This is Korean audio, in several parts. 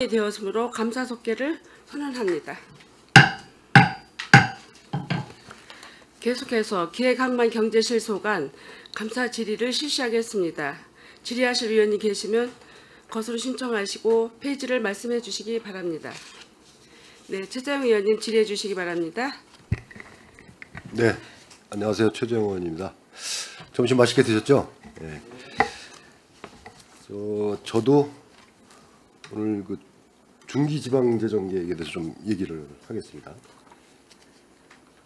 되었으므로 감사속개를 선언합니다. 계속해서 기획항만 경제실소관 감사 질의를 실시하겠습니다. 질의하실 위원이 계시면 것으로 신청하시고 페이지를 말씀해 주시기 바랍니다. 네, 최재형 의원님 질의해 주시기 바랍니다. 네, 안녕하세요. 최재형 의원입니다. 점심 맛있게 드셨죠? 네. 저도 오늘 그 중기지방재정계획에 대해서 좀 얘기를 하겠습니다.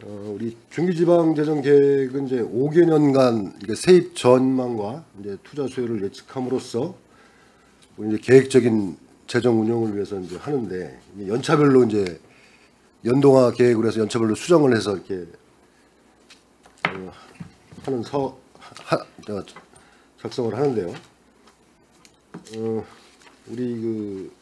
우리 중기지방재정계획은 이제 5개년간 이게 세입 전망과 이제 투자 수요를 예측함으로써 이제 계획적인 재정 운영을 위해서 이제 하는데, 연차별로 이제 연동화 계획으로 해서 연차별로 수정을 해서 이렇게 하는 작성을 하는데요. 우리 그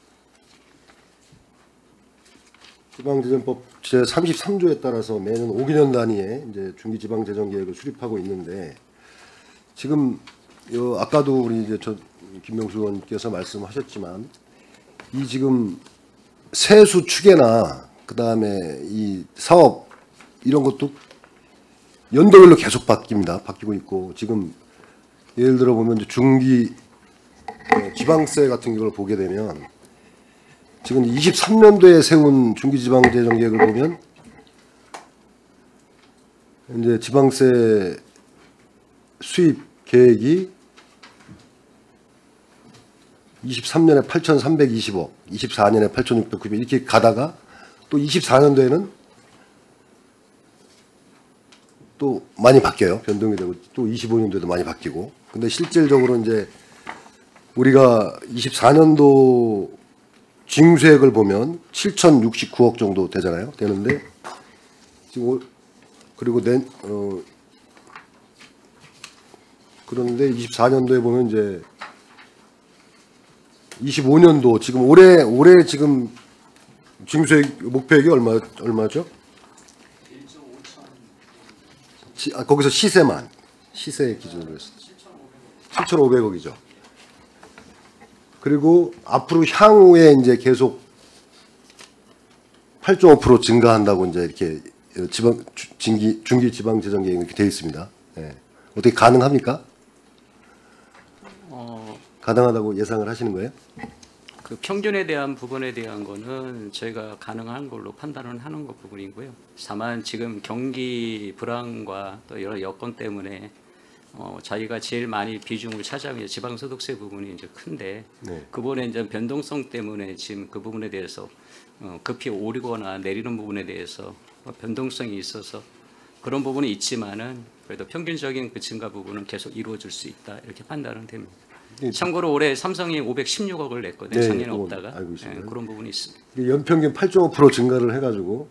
지방재정법 제33조에 따라서 매년 5개년 단위에 이제 중기지방재정계획을 수립하고 있는데, 지금 아까도 우리 이제 김명수 의원께서 말씀하셨지만, 이 지금 세수 추계나 그 다음에 이 사업 이런 것도 연도별로 계속 바뀌고 있고, 지금 예를 들어 보면 이제 중기 지방세 같은 걸 보게 되면 지금 23년도에 세운 중기지방재정계획을 보면 이제 지방세 수입 계획이 23년에 8,320억, 24년에 8,690억 이렇게 가다가 또 24년도에는 또 많이 바뀌어요. 변동이 되고 또 25년도에도 많이 바뀌고. 근데 실질적으로 이제 우리가 24년도 징수액을 보면 7,069억 정도 되는데, 지금 그리고 그런데 24년도에 보면 이제 25년도 지금 올해 지금 징수액 목표액이 얼마죠? 거기서 시세 기준으로 했어요. 7,500억이죠. 그리고 앞으로 향후에 이제 계속 8.5% 증가한다고 이제 이렇게 중기지방재정계획이 이렇게 되어 있습니다. 네. 어떻게 가능합니까? 가능하다고 예상을 하시는 거예요? 그 평균에 대한 부분에 대한 거는 저희가 가능한 걸로 판단을 하는 것 부분이고요. 다만 지금 경기 불황과 또 여러 여건 때문에 자기가 제일 많이 비중을 차지하고 있는 지방소득세 부분이 이제 큰데, 네. 그 부분에 이제 변동성 때문에 지금 그 부분에 대해서 급히 오르거나 내리는 부분에 대해서 변동성이 있어서 그런 부분이 있지만은 그래도 평균적인 그 증가 부분은 계속 이루어질 수 있다 이렇게 판단은 됩니다. 참고로 올해 삼성이 516억을 냈거든요. 네, 작년에 없다가. 알고 있습니다. 네, 그런 부분이 있습니다. 연평균 8.5% 증가를 해가지고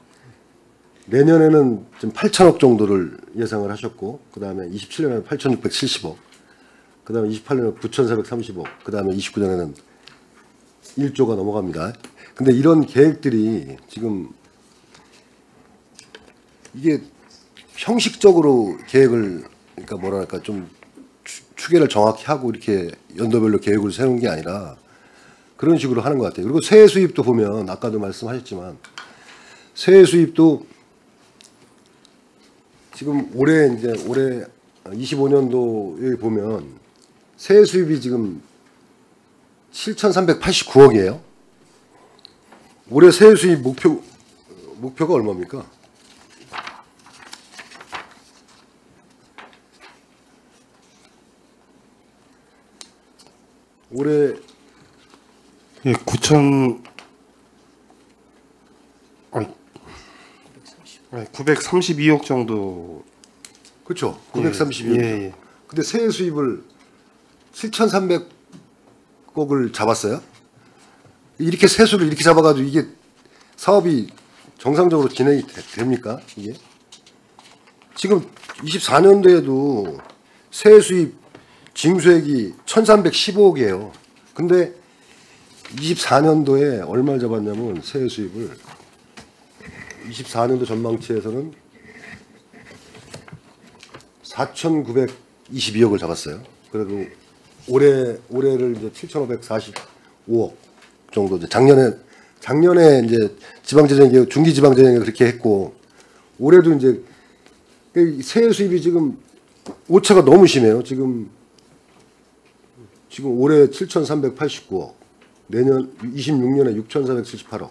내년에는 지금 8천억 정도를 예상을 하셨고, 그 다음에 27년에는 8,670억, 그 다음에 28년에는 9,430억, 그 다음에 29년에는 1조가 넘어갑니다. 근데 이런 계획들이 지금 이게 형식적으로 계획을, 그러니까 뭐랄까 좀 추계를 정확히 하고 이렇게 연도별로 계획을 세우는 게 아니라 그런 식으로 하는 것 같아요. 그리고 세액 수입도 보면 아까도 말씀하셨지만 세액 수입도 지금 올해 25년도에 보면 세액 수입이 지금 7,389억이에요. 올해 세액 수입 목표가 얼마입니까? 올해 932억 정도. 그렇죠. 932억. 예. 근데 세액 수입을 7,300억을 잡았어요. 이렇게 세수를 이렇게 잡아가지고 이게 사업이 정상적으로 진행이 됩니까? 이게 지금 24년도에도 세액 수입 징수액이 1,315억이에요. 근데 24년도에 얼마를 잡았냐면 세액 수입을 24년도 전망치에서는 4,922억을 잡았어요. 그래도 올해를 이제 7,545억 정도 작년에 이제 지방재정계획, 중기지방재정계획 그렇게 했고 올해도 이제 세액 수입이 지금 오차가 너무 심해요. 지금 올해 7,389억, 내년 26년에 6,478억.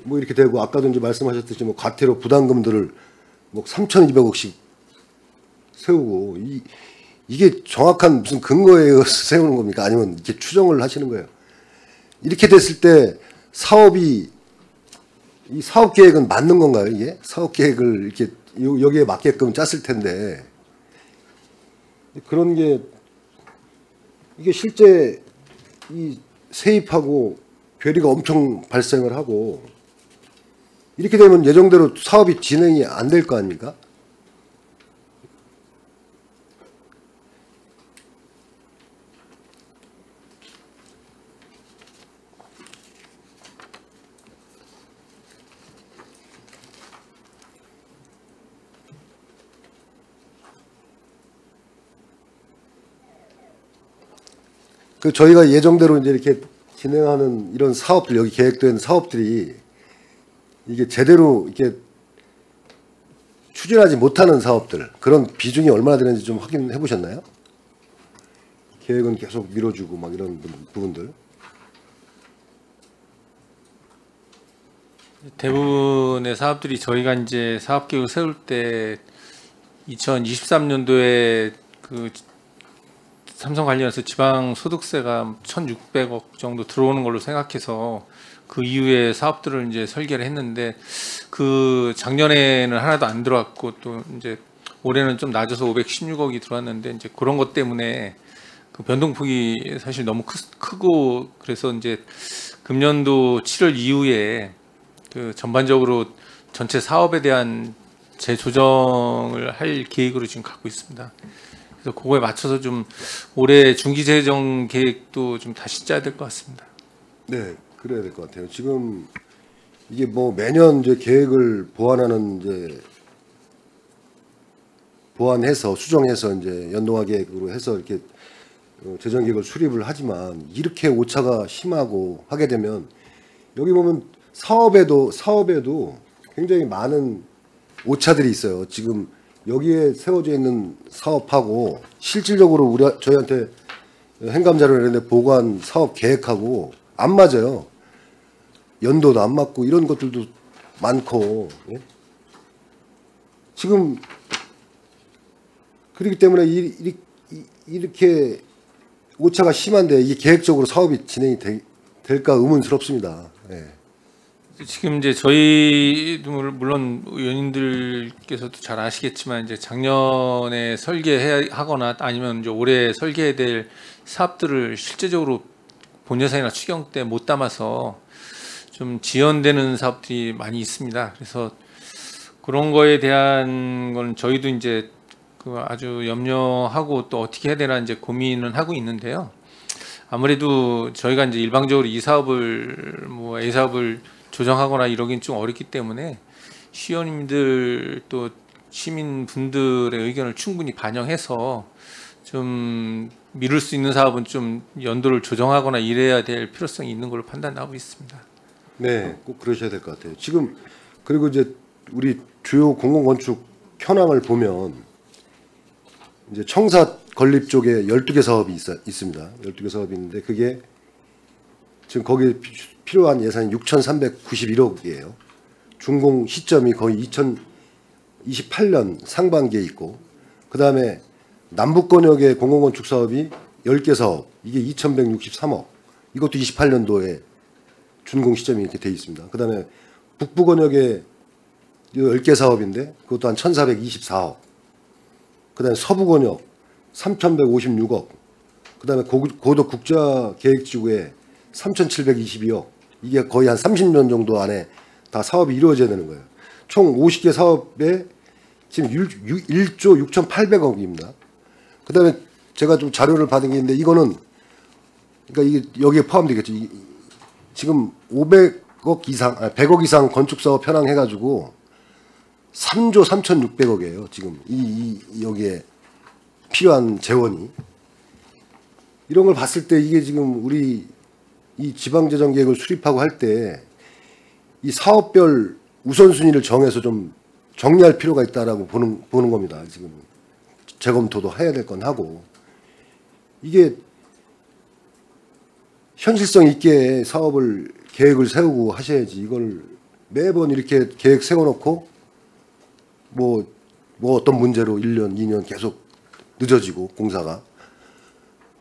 뭐 이렇게 되고 아까도 이제 말씀하셨듯이 뭐 과태료 부담금들을 뭐 3,200억씩 세우고 이게 정확한 무슨 근거에 의해서 세우는 겁니까? 아니면 이렇게 추정을 하시는 거예요? 이렇게 됐을 때 이 사업 계획은 맞는 건가요? 이게 사업 계획을 이렇게 여기에 맞게끔 짰을 텐데 그런 게 이게 실제 이 세입하고 괴리가 엄청 발생을 하고 이렇게 되면 예정대로 사업이 진행이 안 될 거 아닙니까? 저희가 예정대로 이제 이렇게 진행하는 이런 사업들, 여기 계획된 사업들이 이게 제대로 이렇게 추진하지 못하는 사업들, 그런 비중이 얼마나 되는지 좀 확인해 보셨나요? 계획은 계속 미뤄주고 막 이런 부분들. 대부분의 사업들이 저희가 이제 사업 계획을 세울 때 2023년도에 그 삼성 관련해서 지방 소득세가 1,600억 정도 들어오는 걸로 생각해서 그 이후에 사업들을 이제 설계를 했는데 그 작년에는 하나도 안 들어왔고 또 이제 올해는 좀 낮아서 516억이 들어왔는데 이제 그런 것 때문에 그 변동폭이 사실 너무 크고 그래서 이제 금년도 7월 이후에 그 전반적으로 전체 사업에 대한 재조정을 할 계획으로 지금 갖고 있습니다. 그래서 그거에 맞춰서 좀 올해 중기재정 계획도 좀 다시 짜야 될 것 같습니다. 네, 그래야 될 것 같아요. 지금 이게 뭐 매년 이제 계획을 보완해서 수정해서 이제 연동화 계획으로 해서 이렇게 재정 계획을 수립을 하지만 이렇게 오차가 심하고 하게 되면 여기 보면 사업에도 굉장히 많은 오차들이 있어요. 지금 여기에 세워져 있는 사업하고 실질적으로 저희한테 행감자료를 내는데 보고한 사업 계획하고 안 맞아요. 연도도 안 맞고 이런 것들도 많고. 예? 지금 그렇기 때문에 이렇게 오차가 심한데 이게 계획적으로 사업이 진행이 될까 의문스럽습니다. 예. 지금 이제 저희도 물론 의원님들께서도 잘 아시겠지만 이제 작년에 설계하거나 아니면 이제 올해 설계해야 될 사업들을 실제적으로 본 예산이나 추경 때 못 담아서 좀 지연되는 사업들이 많이 있습니다. 그래서 그런 거에 대한 건 저희도 이제 그 아주 염려하고 또 어떻게 해야 되나 이제 고민은 하고 있는데요. 아무래도 저희가 이제 일방적으로 이 사업을 뭐 A 사업을 조정하거나 이러긴 좀 어렵기 때문에 시의원님들 또 시민분들의 의견을 충분히 반영해서 좀 미룰 수 있는 사업은 좀 연도를 조정하거나 이래야 될 필요성이 있는 걸로 판단하고 있습니다. 네, 꼭 그러셔야 될 것 같아요. 지금 그리고 이제 우리 주요 공공건축 현황을 보면 이제 청사 건립 쪽에 12개 사업이 있습니다. 12개 사업이 있는데 그게 지금 거기에 필요한 예산이 6,391억이에요. 준공 시점이 거의 2028년 상반기에 있고 그다음에 남북권역의 공공건축 사업이 10개 사업 이게 2,163억 이것도 28년도에 준공 시점이 이렇게 돼 있습니다. 그다음에 북부권역의 10개 사업인데 그것도 한 1,424억 그다음에 서부권역 3,156억 그다음에 고도 국자계획지구에 3,722억 이게 거의 한 30년 정도 안에 다 사업이 이루어져야 되는 거예요. 총 50개 사업에 지금 1조 6,800억입니다. 그다음에 제가 좀 자료를 받은 게 있는데 이거는 그러니까 이게 여기에 포함되겠죠. 지금 100억 이상 건축 사업 현황 해가지고 3조 3,600억이에요. 지금 여기에 필요한 재원이 이런 걸 봤을 때 이게 지금 우리 이 지방재정 계획을 수립하고 할 때 이 사업별 우선순위를 정해서 좀 정리할 필요가 있다라고 보는 겁니다. 지금 재검토도 해야 될 건 하고, 이게 현실성 있게 사업을 계획을 세우고 하셔야지, 이걸 매번 이렇게 계획 세워놓고 뭐 어떤 문제로 1년, 2년 계속 늦어지고 공사가,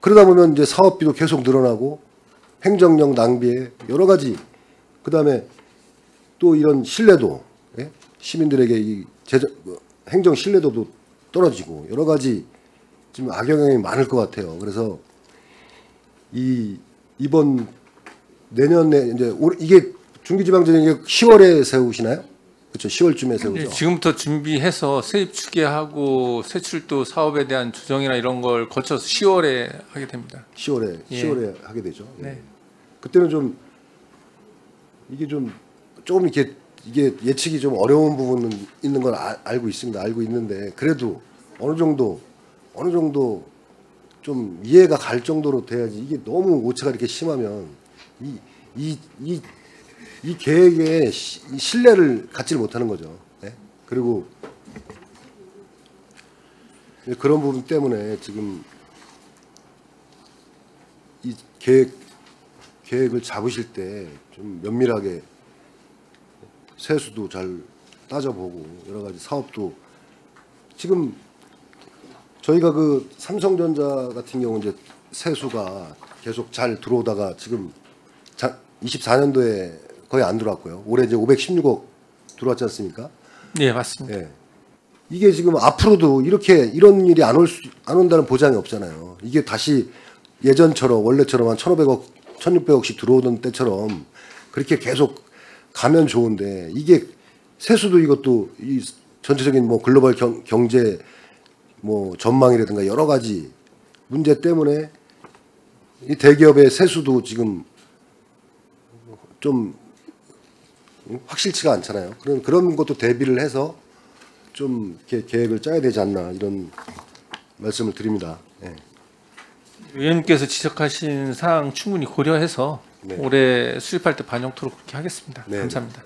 그러다 보면 이제 사업비도 계속 늘어나고 행정력 낭비에 여러 가지, 그다음에 또 이런 신뢰도, 예? 시민들에게 이 행정 신뢰도도 떨어지고 여러 가지 지금 악영향이 많을 것 같아요. 그래서 이번 내년에 이제 이게 중기지방재정이 10월에 세우시나요? 그렇죠. 10월쯤에 세우죠. 네, 지금부터 준비해서 세입 추계하고 세출도 사업에 대한 조정이나 이런 걸 거쳐서 10월에 하게 됩니다. 10월에 예. 10월에 하게 되죠. 예. 네. 그때는 좀 이게 조금 이렇게 이게 예측이 좀 어려운 부분은 있는 걸 알고 있습니다. 알고 있는데 그래도 어느 정도 좀 이해가 갈 정도로 돼야지, 이게 너무 오차가 이렇게 심하면 이 계획에 신뢰를 갖지를 못하는 거죠. 네? 그리고 그런 부분 때문에 지금 이 계획을 잡으실 때 좀 면밀하게 세수도 잘 따져보고 여러 가지 사업도, 지금 저희가 그 삼성전자 같은 경우 이제 세수가 계속 잘 들어오다가 지금 24년도에 거의 안 들어왔고요. 올해 이제 516억 들어왔지 않습니까? 네, 맞습니다. 예. 이게 지금 앞으로도 이런 일이 안 온다는 보장이 없잖아요. 이게 다시 예전처럼 원래처럼 한 1,500억, 1,600억씩 들어오던 때처럼 그렇게 계속 가면 좋은데, 이게 세수도 이것도 이 전체적인 뭐 글로벌 경제 뭐 전망이라든가 여러 가지 문제 때문에 이 대기업의 세수도 지금 좀 확실치가 않잖아요. 그런 것도 대비를 해서 좀 이렇게 계획을 짜야 되지 않나, 이런 말씀을 드립니다. 예. 의원님께서 지적하신 사항 충분히 고려해서 네. 올해 수립할 때 반영토록 그렇게 하겠습니다. 네. 감사합니다.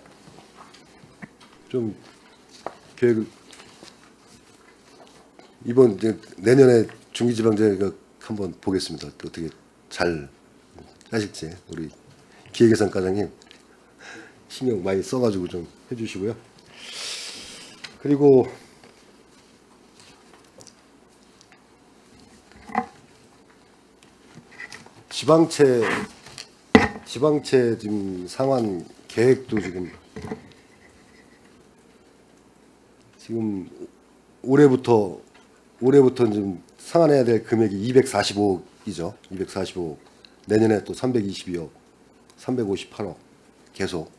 좀 계획을 이번 이제 내년에 중기지방제가 한번 보겠습니다. 또 어떻게 잘 하실지 우리 기획예산과장님 신경 많이 써가지고 좀 해주시고요. 그리고 지방채 지금 상환 계획도 지금 올해부터 지금 상환해야 될 금액이 245억이죠. 245억. 내년에 또 322억, 358억 계속.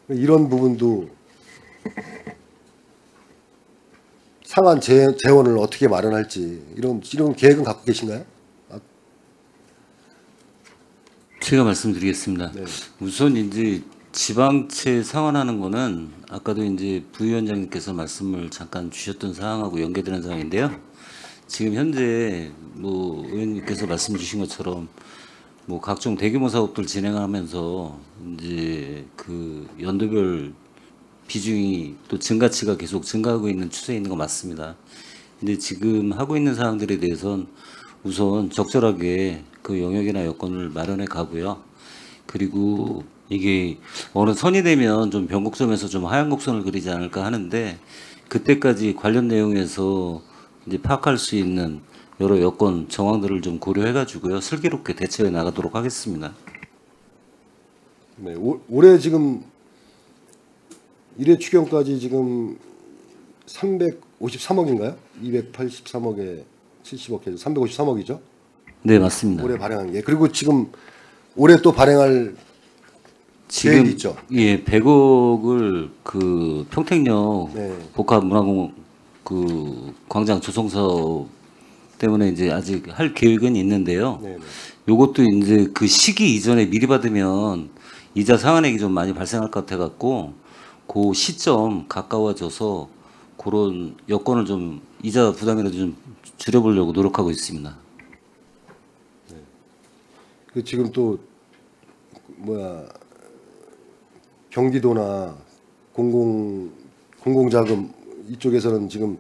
이런 부분도 상환 재원을 어떻게 마련할지 이런 계획은 갖고 계신가요? 제가 말씀드리겠습니다. 네. 우선 이제 지방채 상환하는 거는 아까도 이제 부위원장님께서 말씀을 잠깐 주셨던 사항하고 연계되는 사항인데요. 지금 현재 뭐 의원님께서 말씀 주신 것처럼 뭐 각종 대규모 사업들 진행하면서 이제 그 연도별 비중이 또 증가치가 계속 증가하고 있는 추세에 있는 거 맞습니다. 근데 지금 하고 있는 사항들에 대해서는 우선 적절하게 그 영역이나 여건을 마련해 가고요. 그리고 이게 어느 선이 되면 좀 변곡점에서 좀 하얀 곡선을 그리지 않을까 하는데, 그때까지 관련 내용에서 이제 파악할 수 있는 여러 여건 정황들을 좀 고려해 가지고요, 슬기롭게 대처해 나가도록 하겠습니다. 네, 올해 지금 1회 추경까지 지금 353억인가요? 283억에 70억 해서 353억이죠? 네, 맞습니다. 올해 발행한 게. 그리고 지금 올해 또 발행할 지금 계획이 있죠? 예, 100억을 그 평택역 네. 복합문화공 그 광장 조성 사업 때문에 이제 아직 할 계획은 있는데요. 네, 네. 요것도 이제 그 시기 이전에 미리 받으면 이자 상환액이 좀 많이 발생할 것 같아 갖고 그 시점 가까워져서 그런 여건을 좀 이자 부담이라도 좀 줄여보려고 노력하고 있습니다. 그 지금 또 뭐야 경기도나 공공자금 이쪽에서는 지금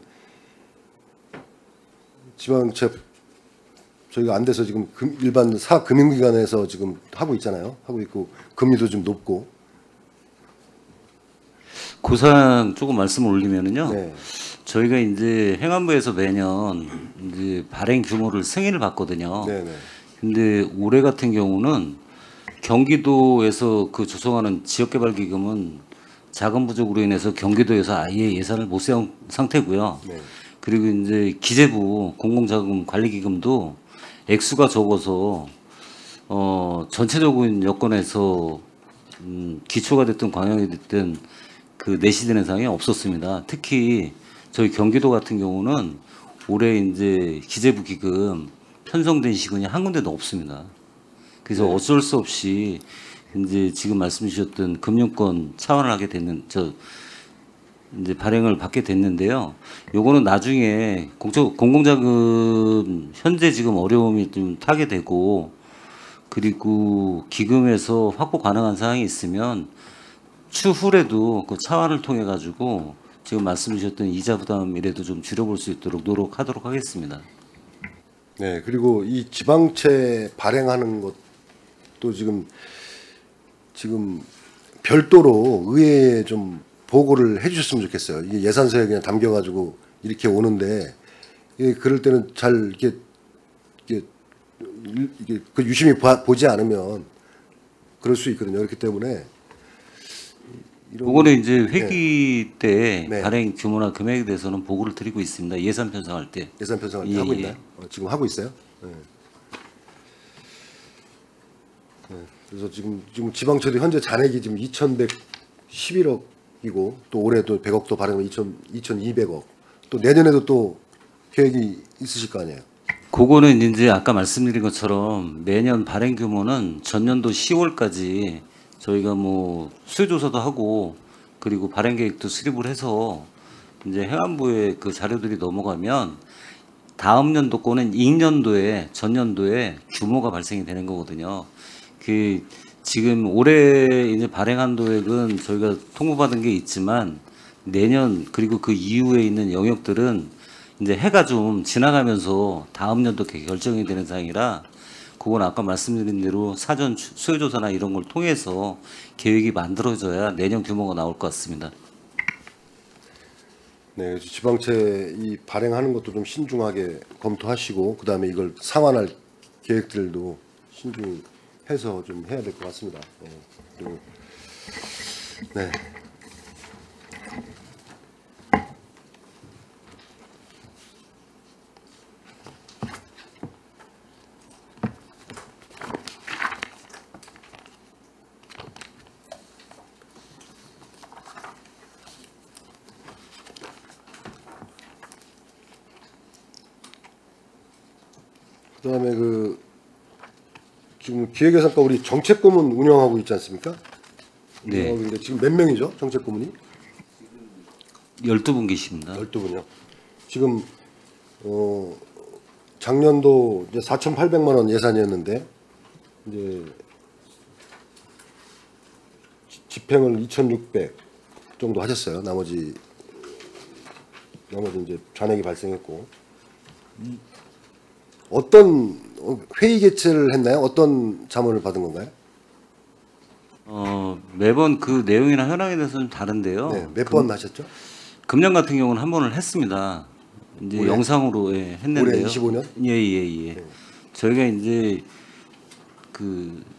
지방채 저희가 안 돼서 지금 일반 사금융기관에서 지금 하고 있잖아요. 하고 있고 금리도 좀 높고. 그 사항 조금 말씀을 올리면은요. 네. 저희가 이제 행안부에서 매년 이제 발행 규모를 승인을 받거든요. 네네. 근데 올해 같은 경우는 경기도에서 그 조성하는 지역개발기금은 자금 부족으로 인해서 경기도에서 아예 예산을 못 세운 상태고요. 네. 그리고 이제 기재부 공공자금 관리기금도 액수가 적어서 전체적인 여건에서 기초가 됐든 광역이 됐든 그 내시되는 사항이 없었습니다. 특히 저희 경기도 같은 경우는 올해 이제 기재부 기금 편성된 시군이 한 군데도 없습니다. 그래서 네. 어쩔 수 없이 이제 지금 말씀 주셨던 금융권 차원을 하게 됐는 이제 발행을 받게 됐는데요. 요거는 나중에 공공자금 현재 지금 어려움이 좀 타게 되고 그리고 기금에서 확보 가능한 사항이 있으면 추후에도 그 차원을 통해 가지고 지금 말씀 주셨던 이자 부담이라도 좀 줄여볼 수 있도록 노력하도록 하겠습니다. 네. 그리고 이 지방채 발행하는 것도 지금 별도로 의회에 좀 보고를 해주셨으면 좋겠어요. 이게 예산서에 그냥 담겨가지고 이렇게 오는데 그럴 때는 잘 이게 그 유심히 보지 않으면 그럴 수 있거든요. 그렇기 때문에 그거는 이제 회기 때 네. 발행 규모나 금액에 대해서는 보고를 드리고 있습니다. 예산 편성할 때. 예산 편성을 예, 하고 예. 있나요? 지금 하고 있어요? 네. 네. 그래서 지금 지방채도 현재 잔액이 지금 2,111억이고 또 올해도 100억도 발행하면 2,200억. 또 내년에도 또 계획이 있으실 거 아니에요? 그거는 이제 아까 말씀드린 것처럼 매년 발행 규모는 전년도 10월까지 저희가 뭐 수요조사도 하고 그리고 발행 계획도 수립을 해서 이제 행안부에 그 자료들이 넘어가면 다음 연도 거는 전년도에 규모가 발생이 되는 거거든요. 그 지금 올해 이제 발행한 도액은 저희가 통보받은 게 있지만 내년 그리고 그 이후에 있는 영역들은 이제 해가 좀 지나가면서 다음 연도 결정이 되는 사항이라 그건 아까 말씀드린 대로 사전 수요조사나 이런 걸 통해서 계획이 만들어져야 내년 규모가 나올 것 같습니다. 네, 지방채 이 발행하는 것도 좀 신중하게 검토하시고 그다음에 이걸 상환할 계획들도 신중해서 좀 해야 될 것 같습니다. 네. 그리고 네. 그다음에 지금 기획예산과 우리 정책고문 운영하고 있지 않습니까? 네. 운영하고 있는데 지금 몇 명이죠? 정책고문이? 12분 계십니다. 12분이요. 지금 작년도 이제 4,800만 원 예산이었는데 이제 집행을 2,600 정도 하셨어요. 나머지 이제 잔액이 발생했고 어떤 회의 개최를 했나요? 어떤 자문을 받은 건가요? 매번 그 내용이나 현황에 대해서는 다른데요. 네, 몇 번 하셨죠? 금년 같은 경우는 한 번을 했습니다. 이제 올해? 영상으로 했는데요. 올해 25년? 예. 네. 저희가 이제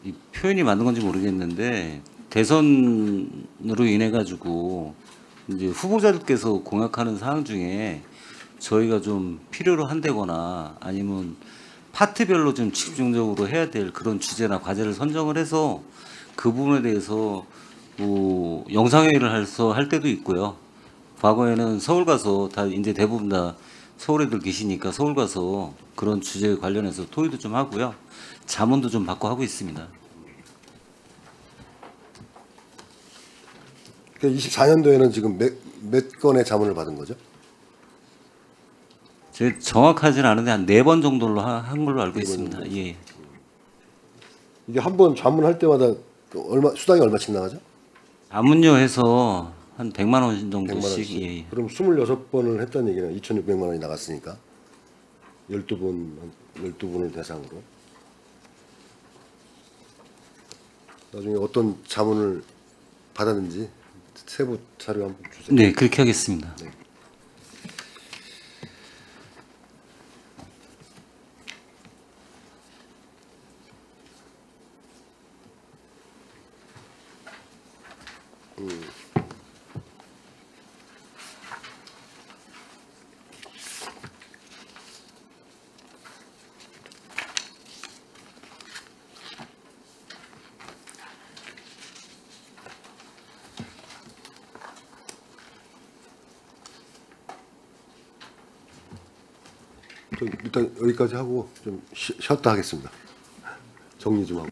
이 표현이 맞는 건지 모르겠는데 대선으로 인해 가지고 이제 후보자들께서 공약하는 사항 중에 저희가 좀 필요로 한다거나 아니면 파트별로 좀 집중적으로 해야 될 그런 주제나 과제를 선정을 해서 그 부분에 대해서 뭐 영상회의를 할 때도 있고요. 과거에는 서울 가서 다 이제 대부분 다 서울 애들 계시니까 서울 가서 그런 주제 관련해서 토의도 좀 하고요. 자문도 좀 받고 하고 있습니다. 그 24년도에는 지금 몇 건의 자문을 받은 거죠? 제가 정확하지는 않은데 한 4번 정도로 한 걸로 알고 번 있습니다. 정도. 예. 이게 한 번 자문할 때마다 수당이 얼마씩 나가죠? 자문료 해서 한 100만 원 100만 정도씩. 원씩. 예. 그럼 26번을 했다는 얘기는 2,600만 원이 나갔으니까 12분을 대상으로. 나중에 어떤 자문을 받았는지 세부 자료 한번 주세요. 네, 그렇게 하겠습니다. 네. 저 일단 여기까지 하고 좀 쉬었다 하겠습니다. 정리 좀 하고.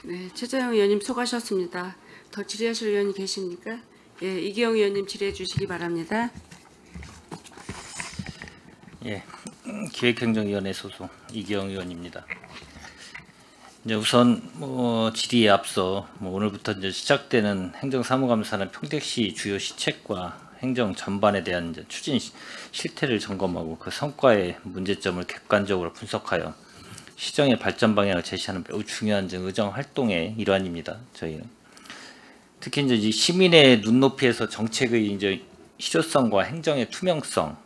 네, 최재형 의원님 수고하셨습니다. 더 질의하실 의원이 계십니까? 예, 이기영 의원님 질의해 주시기 바랍니다. 예, 기획행정위원회 소속 이기영 의원입니다. 이제 우선 질의에 앞서 오늘부터 이제 시작되는 행정사무감사는 평택시 주요 시책과 행정 전반에 대한 이제 추진 실태를 점검하고 그 성과의 문제점을 객관적으로 분석하여 시정의 발전 방향을 제시하는 매우 중요한 의정 활동의 일환입니다. 저희는 특히 이제 시민의 눈높이에서 정책의 이제 실효성과 행정의 투명성을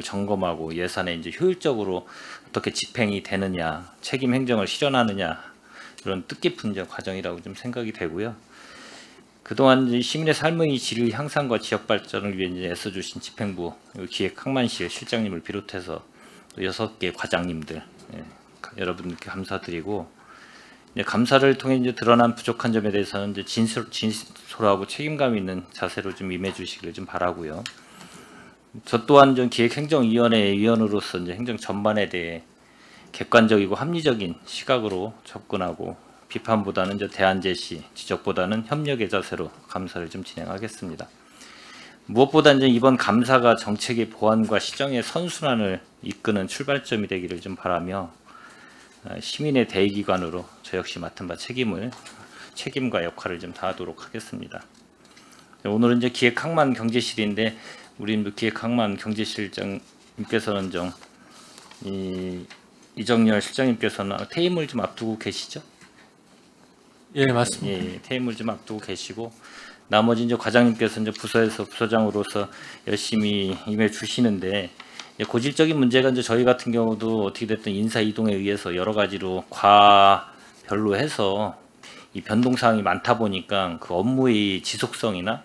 점검하고 예산에 이제 효율적으로 어떻게 집행이 되느냐, 책임 행정을 실현하느냐 이런 뜻깊은 이제 과정이라고 좀 생각이 되고요. 그동안 이제 시민의 삶의 질 향상과 지역 발전을 위해 이제 애써주신 집행부 기획항만실 실장님을 비롯해서 6개 과장님들 여러분께 감사드리고 이제 감사를 통해 이제 드러난 부족한 점에 대해서는 이제 진솔하고 책임감 있는 자세로 좀 임해주시길 좀 바라고요. 저 또한 좀 기획행정위원회 위원으로서 이제 행정 전반에 대해 객관적이고 합리적인 시각으로 접근하고 비판보다는 이제 대안 제시, 지적보다는 협력의 자세로 감사를 좀 진행하겠습니다. 무엇보다 이제 이번 감사가 정책의 보완과 시정의 선순환을 이끄는 출발점이 되기를 좀 바라며 시민의 대의기관으로 저 역시 맡은 바 책임과 역할을 좀 다하도록 하겠습니다. 오늘은 이제 기획항만 경제실인데 우리 기획항만 경제실장님께서는 좀 이정열 실장님께서는 퇴임을 좀 앞두고 계시죠? 예, 맞습니다. 예, 퇴임을 좀 앞두고 계시고 나머지 이제 과장님께서 이제 부서에서 부서장으로서 열심히 임해 주시는데 고질적인 문제가 이제 저희 같은 경우도 어떻게 됐든 인사 이동에 의해서 여러 가지로 과별로 해서 이 변동 사항이 많다 보니까 그 업무의 지속성이나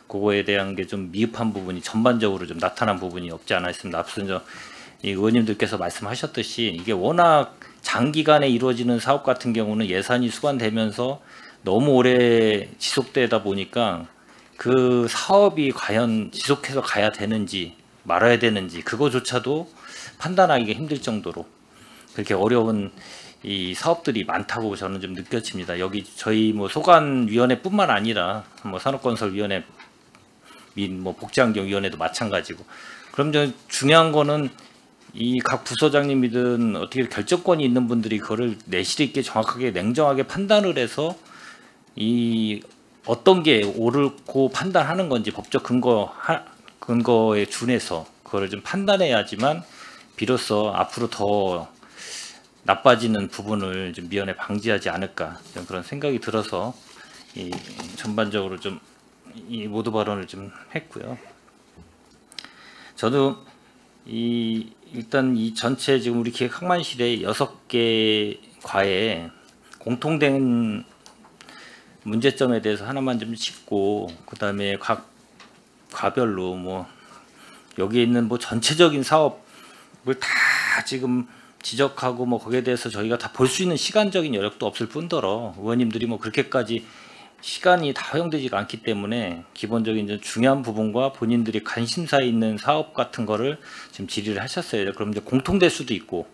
그거에 대한 게 좀 미흡한 부분이 전반적으로 좀 나타난 부분이 없지 않아 있습니다. 앞서 이 의원님들께서 말씀하셨듯이 이게 워낙 장기간에 이루어지는 사업 같은 경우는 예산이 수반되면서 너무 오래 지속되다 보니까 그 사업이 과연 지속해서 가야 되는지 말아야 되는지 그거조차도 판단하기가 힘들 정도로 그렇게 어려운 이 사업들이 많다고 저는 좀 느껴집니다. 여기 저희 소관위원회뿐만 아니라 산업건설위원회 및 복지환경위원회도 마찬가지고. 그럼 중요한 거는 이 각 부서장님이든 어떻게 결정권이 있는 분들이 그거를 내실 있게 정확하게 냉정하게 판단을 해서 이 어떤 게 옳고 판단하는 건지 법적 근거에 준해서 그거를 좀 판단해야지만 비로소 앞으로 더 나빠지는 부분을 좀 미연에 방지하지 않을까 그런 생각이 들어서 이 전반적으로 좀 이 모두 발언을 좀 했고요. 저도 일단 이 전체 지금 우리 기획항만실의 6개 과에 공통된 문제점에 대해서 하나만 좀 짚고 그다음에 각 과별로 여기에 있는 전체적인 사업을 다 지금 지적하고 거기에 대해서 저희가 다 볼 수 있는 시간적인 여력도 없을 뿐더러 의원님들이 그렇게까지 시간이 다 허용되지가 않기 때문에 기본적인 이제 중요한 부분과 본인들이 관심사에 있는 사업 같은 거를 지금 질의를 하셨어요. 그럼 이제 공통될 수도 있고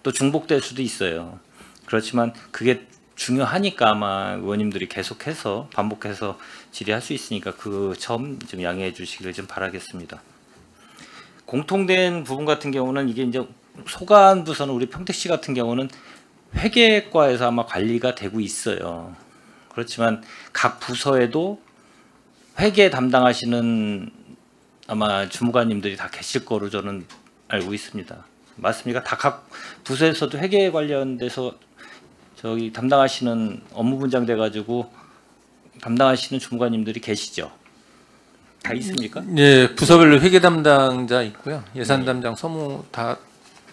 또 중복될 수도 있어요. 그렇지만 그게 중요하니까 아마 의원님들이 계속해서 반복해서 질의할 수 있으니까 그 점 좀 양해해 주시기를 좀 바라겠습니다. 공통된 부분 같은 경우는 이게 이제 소관 부서는 우리 평택시 같은 경우는 회계과에서 아마 관리가 되고 있어요. 그렇지만 각 부서에도 회계 담당하시는 아마 주무관님들이 다 계실 거로 저는 알고 있습니다. 맞습니까? 다 각 부서에서도 회계 관련돼서 저기 담당하시는 업무 분장돼 가지고 담당하시는 주무관님들이 계시죠? 다 있습니까? 예, 부서별로 회계 담당자 있고요. 예산 담당, 서무 다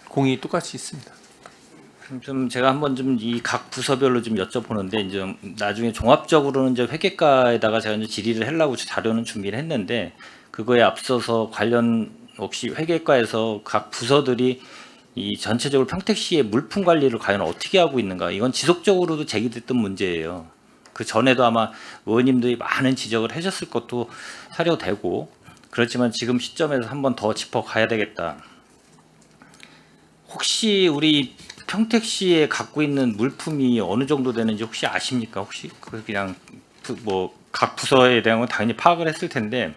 공이 똑같이 있습니다. 좀 제가 한번 좀 이 각 부서별로 좀 여쭤보는데 이제 나중에 종합적으로는 이제 회계과에다가 제가 이제 질의를 하려고 자료는 준비를 했는데 그거에 앞서서 관련 혹시 회계과에서 각 부서들이 이 전체적으로 평택시의 물품 관리를 과연 어떻게 하고 있는가, 이건 지속적으로도 제기됐던 문제예요. 그 전에도 아마 의원님들이 많은 지적을 하셨을 것도 사료되고 그렇지만 지금 시점에서 한번 더 짚어가야 되겠다. 혹시 우리 평택시에 갖고 있는 물품이 어느 정도 되는지 혹시 아십니까? 혹시 그냥 뭐 각 부서에 대한 건 당연히 파악을 했을 텐데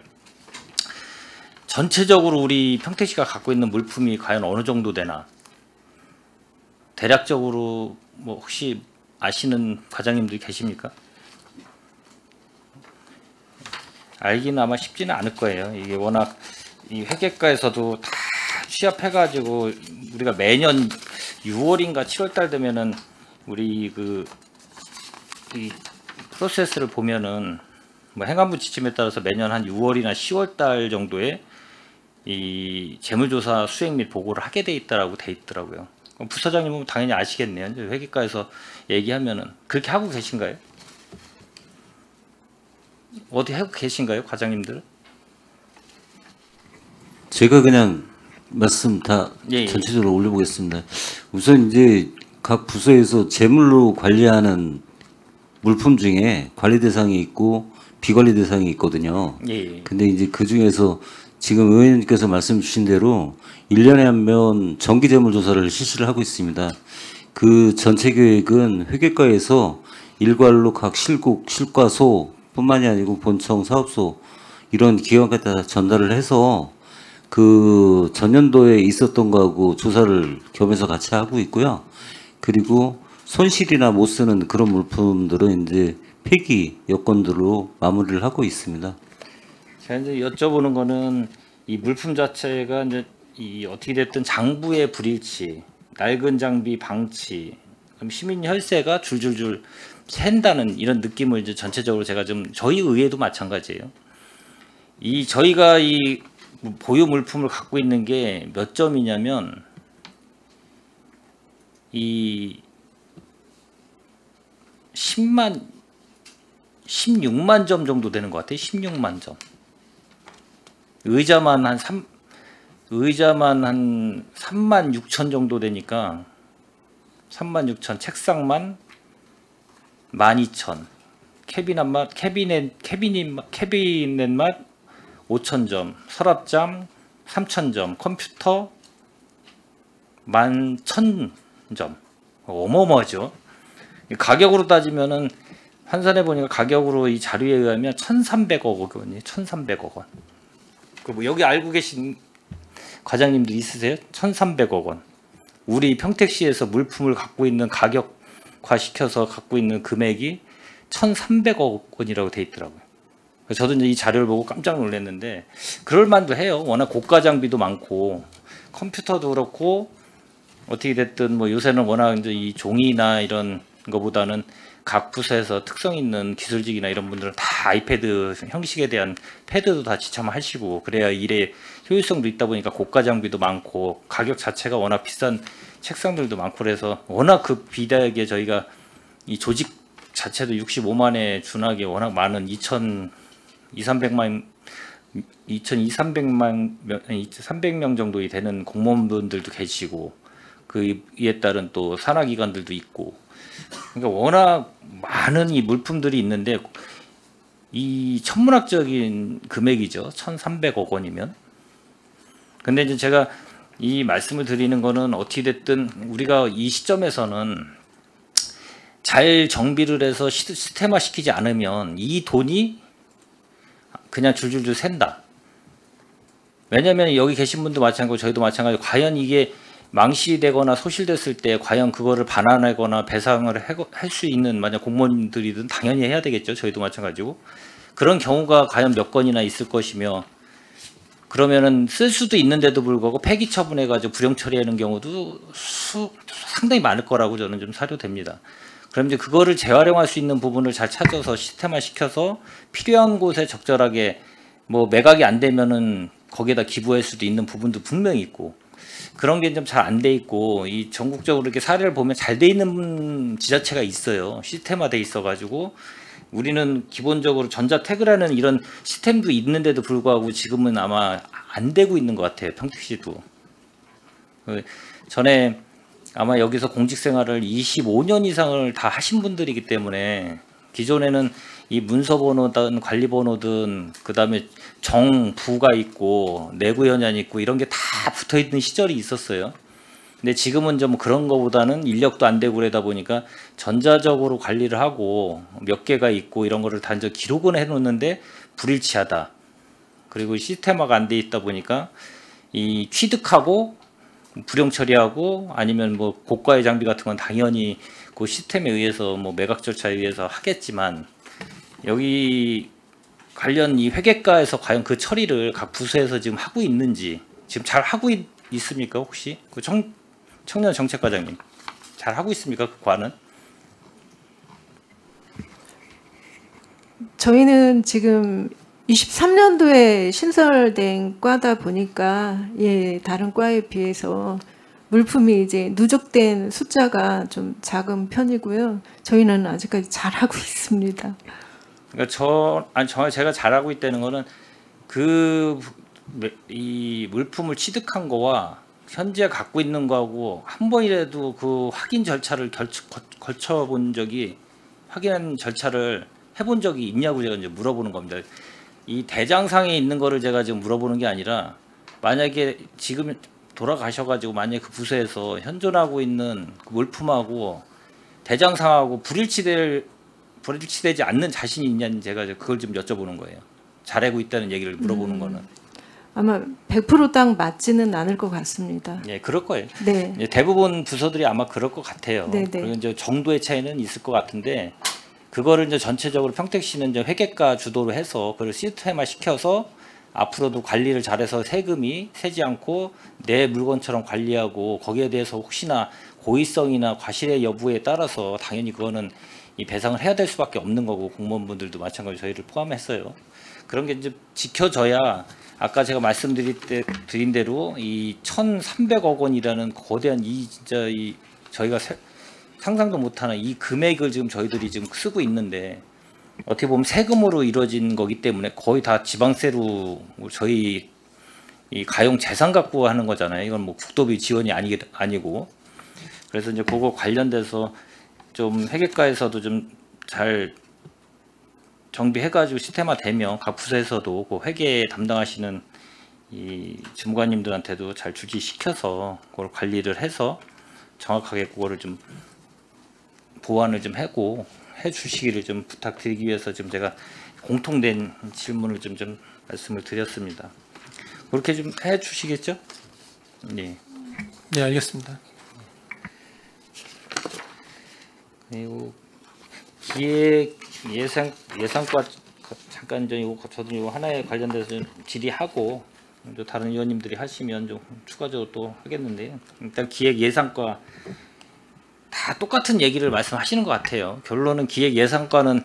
전체적으로 우리 평택시가 갖고 있는 물품이 과연 어느 정도 되나? 대략적으로 뭐 혹시 아시는 과장님들이 계십니까? 알기는 아마 쉽지는 않을 거예요. 이게 워낙 이 회계과에서도 다 취합해가지고 우리가 매년 6월인가 7월달 되면은 우리 이 프로세스를 보면은 뭐 행안부 지침에 따라서 매년 한 6월이나 10월달 정도에 이 재무조사 수행 및 보고를 하게 돼 있다라고 돼 있더라고요. 그럼 부서장님은 당연히 아시겠네요. 이제 회계과에서 얘기하면은 그렇게 하고 계신가요? 어디 하고 계신가요, 과장님들? 제가 그냥 말씀 다 예. 전체적으로 올려보겠습니다. 우선 이제 각 부서에서 재물로 관리하는 물품 중에 관리 대상이 있고 비관리 대상이 있거든요. 예. 근데 이제 그 중에서 지금 의원님께서 말씀 주신 대로 1년에 한 번 정기 재물 조사를 실시를 하고 있습니다. 그 전체 계획은 회계과에서 일괄로 각 실국, 실과소 뿐만이 아니고 본청, 사업소 이런 기관까지 다 전달을 해서 그 전년도에 있었던 거하고 조사를 겸해서 같이 하고 있고요. 그리고 손실이나 못 쓰는 그런 물품들은 이제 폐기 여건들로 마무리를 하고 있습니다. 제가 이제 여쭤보는 거는 이 물품 자체가 이제 이 어떻게 됐든 장부의 불일치, 낡은 장비 방치, 그럼 시민 혈세가 줄줄줄 샌다는 이런 느낌을 이제 전체적으로 제가 좀 저희 의회도 마찬가지예요. 이 저희가 이 보유 물품을 갖고 있는 게 몇 점이냐면 이 16만 점 정도 되는 것 같아요. 16만 점. 의자만 한 3만 6천 정도 되니까 3만 6천, 책상만 12,000, 캐비넷만 5,000점, 서랍장 3,000점, 컴퓨터 11,000점. 어마어마하죠. 가격으로 따지면은 환산해 보니까 가격으로 이 자료에 의하면 1,300억 원이에요. 1,300억 원. 그 뭐 여기 알고 계신 과장님들 있으세요? 1,300억 원. 우리 평택시에서 물품을 갖고 있는 가격화 시켜서 갖고 있는 금액이 1,300억 원이라고 돼 있더라고요. 저도 이제 이 자료를 보고 깜짝 놀랐는데 그럴 만도 해요. 워낙 고가 장비도 많고 컴퓨터도 그렇고 어떻게 됐든 뭐 요새는 워낙 이제 이 종이나 이런 거보다는 각 부서에서 특성 있는 기술직이나 이런 분들은 다 아이패드 형식에 대한 패드도 다 지참하시고 그래야 일에 효율성도 있다 보니까 고가 장비도 많고 가격 자체가 워낙 비싼 책상들도 많고 그래서 워낙 그 비대하게 저희가 이 조직 자체도 65만에 준하게 워낙 많은 300명 정도 되는 공무원분들도 계시고 그 이에 따른 또 산하기관들도 있고 그러니까 워낙 많은 이 물품들이 있는데 이 천문학적인 금액이죠. 1,300억 원이면. 근데 이제 제가 이 말씀을 드리는 거는 어떻게 됐든 우리가 이 시점에서는 잘 정비를 해서 시스템화 시키지 않으면 이 돈이 그냥 줄줄줄 샌다. 왜냐하면 여기 계신 분도 마찬가지고 저희도 마찬가지고 과연 이게 망시되거나 소실됐을 때 과연 그거를 반환하거나 배상을 할 수 있는 만약 공무원들이든 당연히 해야 되겠죠. 저희도 마찬가지고. 그런 경우가 과연 몇 건이나 있을 것이며 그러면은 쓸 수도 있는데도 불구하고 폐기 처분해가지고 불용 처리하는 경우도 상당히 많을 거라고 저는 좀 사료됩니다. 그럼 이제 그거를 재활용할 수 있는 부분을 잘 찾아서 시스템화 시켜서 필요한 곳에 적절하게 뭐 매각이 안 되면은 거기에다 기부할 수도 있는 부분도 분명히 있고 그런 게 좀 잘 안 돼 있고 이 전국적으로 이렇게 사례를 보면 잘 돼 있는 지자체가 있어요. 시스템화돼 있어가지고 우리는 기본적으로 전자태그라는 이런 시스템도 있는데도 불구하고 지금은 아마 안 되고 있는 것 같아요. 평택시도. 전에 아마 여기서 공직 생활을 25년 이상을 다 하신 분들이기 때문에 기존에는 이 문서번호든 관리번호든 그다음에 정부가 있고 내구연한이 있고 이런 게 다 붙어있는 시절이 있었어요. 근데 지금은 좀 그런 거보다는 인력도 안 되고 그러다 보니까 전자적으로 관리를 하고 몇 개가 있고 이런 거를 단지 기록은 해놓는데 불일치하다. 그리고 시스템화가 안 돼 있다 보니까 이 취득하고 불용 처리하고 아니면 뭐 고가의 장비 같은 건 당연히 그 시스템에 의해서 뭐 매각 절차에 의해서 하겠지만 여기 관련 이 회계과에서 과연 그 처리를 각 부서에서 지금 하고 있는지 지금 잘 하고 있습니까 혹시 그 청년 정책과장님 잘 하고 있습니까 그 과는? 저희는 지금 23년도에 신설된 과다 보니까 예 다른 과에 비해서 물품이 이제 누적된 숫자가 좀 작은 편이고요. 저희는 아직까지 잘하고 있습니다. 그러니까 제가 잘하고 있다는 거는 이 물품을 취득한 거와 현재 갖고 있는 거하고 한 번이라도 그 확인 절차를 거쳐본 적이 확인 절차를 해본 적이 있냐고 제가 이제 물어보는 겁니다. 이 대장상에 있는 거를 제가 지금 물어보는 게 아니라 만약에 지금 돌아가셔가지고 만약에 그 부서에서 현존하고 있는 그 물품하고 대장상하고 불일치되지 않는 자신이 있냐는 제가 그걸 좀 여쭤보는 거예요. 잘하고 있다는 얘기를 물어보는 거는. 아마 100% 딱 맞지는 않을 것 같습니다. 예, 그럴 거예요. 네. 대부분 부서들이 아마 그럴 것 같아요. 네네. 그리고 이제 정도의 차이는 있을 것 같은데 그거를 이제 전체적으로 평택시는 이제 회계과 주도로 해서 그걸 시스템화 시켜서 앞으로도 관리를 잘해서 세금이 새지 않고 내 물건처럼 관리하고 거기에 대해서 혹시나 고의성이나 과실의 여부에 따라서 당연히 그거는 이 배상을 해야 될 수밖에 없는 거고 공무원분들도 마찬가지로 저희를 포함했어요. 그런 게 이제 지켜져야 아까 제가 말씀드린 대로 이 1,300억 원이라는 거대한 진짜 저희가 상상도 못하는 이 금액을 지금 저희들이 지금 쓰고 있는데 어떻게 보면 세금으로 이루어진 거기 때문에 거의 다 지방세로 저희 이 가용 재산 갖고 하는 거잖아요. 이건 뭐 국도비 지원이 아니고 그래서 이제 그거 관련돼서 좀 회계과에서도 좀 잘 정비해가지고 시스템화되면 각 부서에서도 그 회계 담당하시는 이 주무관님들한테도 잘 주지시켜서 그걸 관리를 해서 정확하게 그거를 좀 보완을 좀 하고 해주시기를 좀 부탁드리기 위해서 지금 제가 공통된 질문을 좀 말씀을 드렸습니다. 그렇게 좀 해주시겠죠? 네. 네, 알겠습니다. 그리고 기획 예산과 잠깐 저도 이거 하나에 관련돼서 좀 질의하고 또 다른 의원님들이 하시면 좀 추가적으로 또 하겠는데요. 일단 기획 예산과 다 똑같은 얘기를 말씀하시는 것 같아요. 결론은 기획 예산과는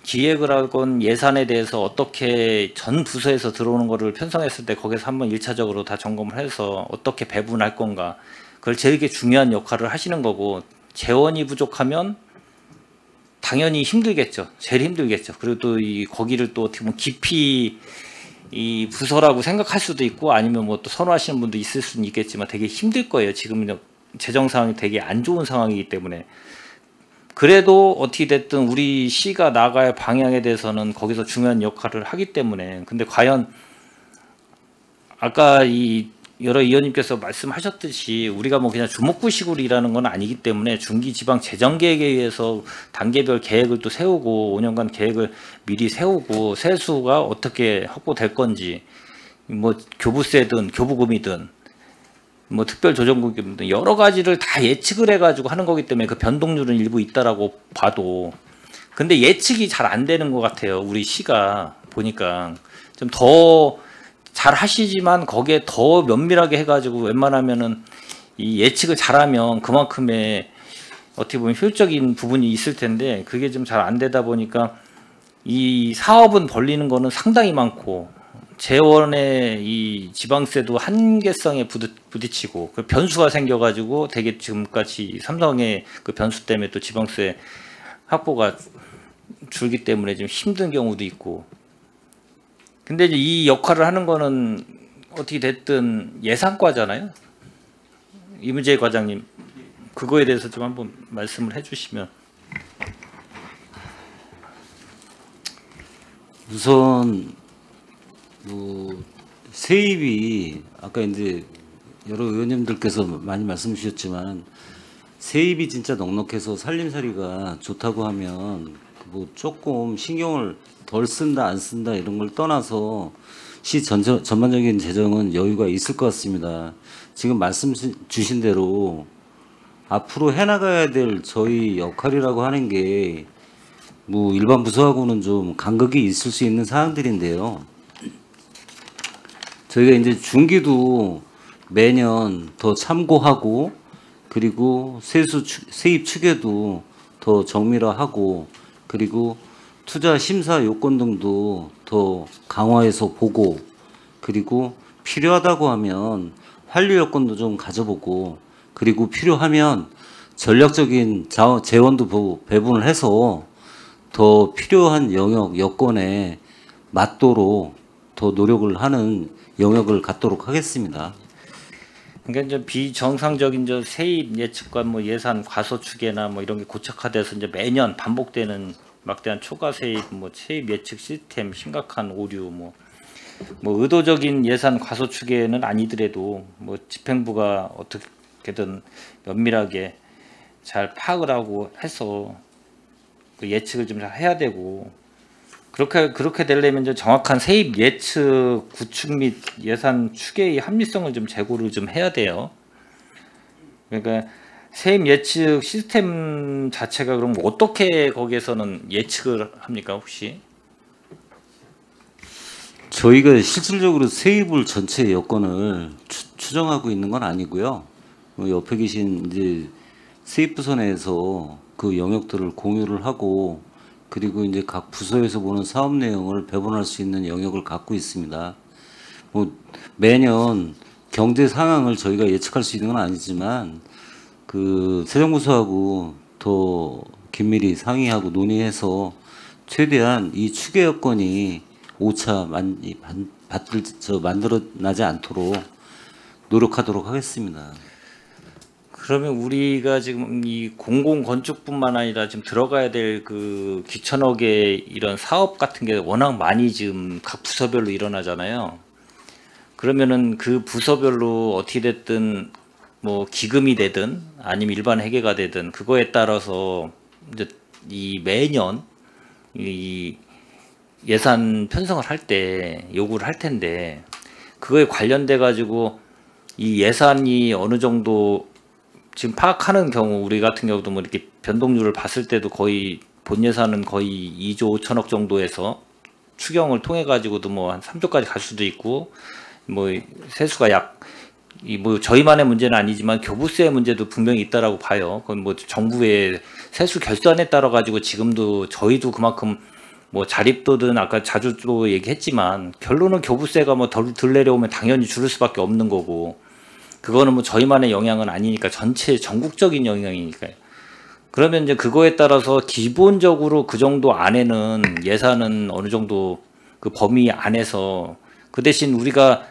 기획을 하건 예산에 대해서 어떻게 전 부서에서 들어오는 거를 편성했을 때 거기서 한번 1차적으로 다 점검을 해서 어떻게 배분할 건가 그걸 제일 중요한 역할을 하시는 거고 재원이 부족하면 당연히 힘들겠죠. 제일 힘들겠죠. 그리고 또 거기를 또 어떻게 보면 깊이 이 부서라고 생각할 수도 있고 아니면 뭐 또 선호하시는 분도 있을 수는 있겠지만 되게 힘들 거예요. 지금 재정 상황이 되게 안 좋은 상황이기 때문에 그래도 어떻게 됐든 우리 시가 나갈 방향에 대해서는 거기서 중요한 역할을 하기 때문에 근데 과연 아까 여러 의원님께서 말씀하셨듯이 우리가 뭐 그냥 주먹구식으로 일하는 건 아니기 때문에 중기지방 재정계획에 의해서 단계별 계획을 또 세우고 5년간 계획을 미리 세우고 세수가 어떻게 확보될 건지 뭐 교부세든 교부금이든 뭐 특별조정국이든 여러 가지를 다 예측을 해가지고 하는 거기 때문에 그 변동률은 일부 있다라고 봐도 근데 예측이 잘 안 되는 것 같아요. 우리 시가 보니까 좀 더 잘 하시지만 거기에 더 면밀하게 해가지고 웬만하면은 이 예측을 잘하면 그만큼의 어떻게 보면 효율적인 부분이 있을 텐데 그게 좀 잘 안 되다 보니까 이 사업은 벌리는 거는 상당히 많고 재원의 이 지방세도 한계성에 부딪히고 그 변수가 생겨가지고 되게 지금까지 삼성의 그 변수 때문에 또 지방세 확보가 줄기 때문에 좀 힘든 경우도 있고 근데 이제 이 역할을 하는 거는 어떻게 됐든 예산과잖아요. 이문재 과장님 그거에 대해서 좀 한번 말씀을 해주시면. 우선 세입이 아까 이제 여러 의원님들께서 많이 말씀 주셨지만 세입이 진짜 넉넉해서 살림살이가 좋다고 하면 뭐 조금 신경을 덜 쓴다 안 쓴다 이런 걸 떠나서 시 전반적인 재정은 여유가 있을 것 같습니다. 지금 말씀 주신 대로 앞으로 해나가야 될 저희 역할이라고 하는 게 뭐 일반 부서하고는 좀 간극이 있을 수 있는 사항들인데요. 저희가 이제 중기도 매년 더 참고하고 그리고 세입 추계도 더 정밀화하고 그리고 투자 심사 요건 등도 더 강화해서 보고 그리고 필요하다고 하면 환류 여건도 좀 가져보고 그리고 필요하면 전략적인 재원도 배분을 해서 더 필요한 영역 여건에 맞도록 더 노력을 하는 영역을 갖도록 하겠습니다. 그러니까 이제 비정상적인 저 세입 예측과 뭐 예산 과소 추계나 뭐 이런 게 고착화돼서 이제 매년 반복되는 막대한 초과 세입, 뭐 세입 예측 시스템 심각한 오류, 뭐 의도적인 예산 과소 추계는 아니더라도 뭐 집행부가 어떻게든 면밀하게 잘 파악을 하고 해서 그 예측을 좀 잘 해야 되고 그렇게 되려면 좀 정확한 세입 예측 구축 및 예산 추계의 합리성을 좀 제고를 좀 해야 돼요. 그러니까 세입 예측 시스템 자체가 그럼 어떻게 거기에서는 예측을 합니까 혹시? 저희가 실질적으로 세입을 전체 여건을 추정하고 있는 건 아니고요. 옆에 계신 이제 세입부서 내에서 그 영역들을 공유를 하고 그리고 이제 각 부서에서 보는 사업 내용을 배분할 수 있는 영역을 갖고 있습니다. 뭐 매년 경제 상황을 저희가 예측할 수 있는 건 아니지만 그 세정부서하고 더 긴밀히 상의하고 논의해서 최대한 이 추계 여건이 오차 만들어나지 않도록 노력하도록 하겠습니다. 그러면 우리가 지금 이 공공건축뿐만 아니라 지금 들어가야 될 그 기천억의 이런 사업 같은 게 워낙 많이 지금 각 부서별로 일어나잖아요. 그러면은 그 부서별로 어떻게 됐든 뭐 기금이 되든 아니면 일반 회계가 되든 그거에 따라서 이제 이 매년 이 예산 편성을 할 때 요구를 할 텐데 그거에 관련돼 가지고 이 예산이 어느 정도 지금 파악하는 경우 우리 같은 경우도 뭐 이렇게 변동률을 봤을 때도 거의 본 예산은 거의 2조 5천억 정도에서 추경을 통해 가지고도 뭐 한 3조까지 갈 수도 있고 뭐 세수가 뭐 저희만의 문제는 아니지만 교부세 문제도 분명히 있다라고 봐요. 그건 뭐 정부의 세수 결산에 따라 가지고 지금도 저희도 그만큼 뭐 자립도든 아까 자주 또 얘기했지만 결론은 교부세가 뭐 덜 내려오면 당연히 줄을 수밖에 없는 거고 그거는 뭐 저희만의 영향은 아니니까 전체 전국적인 영향이니까요. 그러면 이제 그거에 따라서 기본적으로 그 정도 안에는 예산은 어느 정도 그 범위 안에서 그 대신 우리가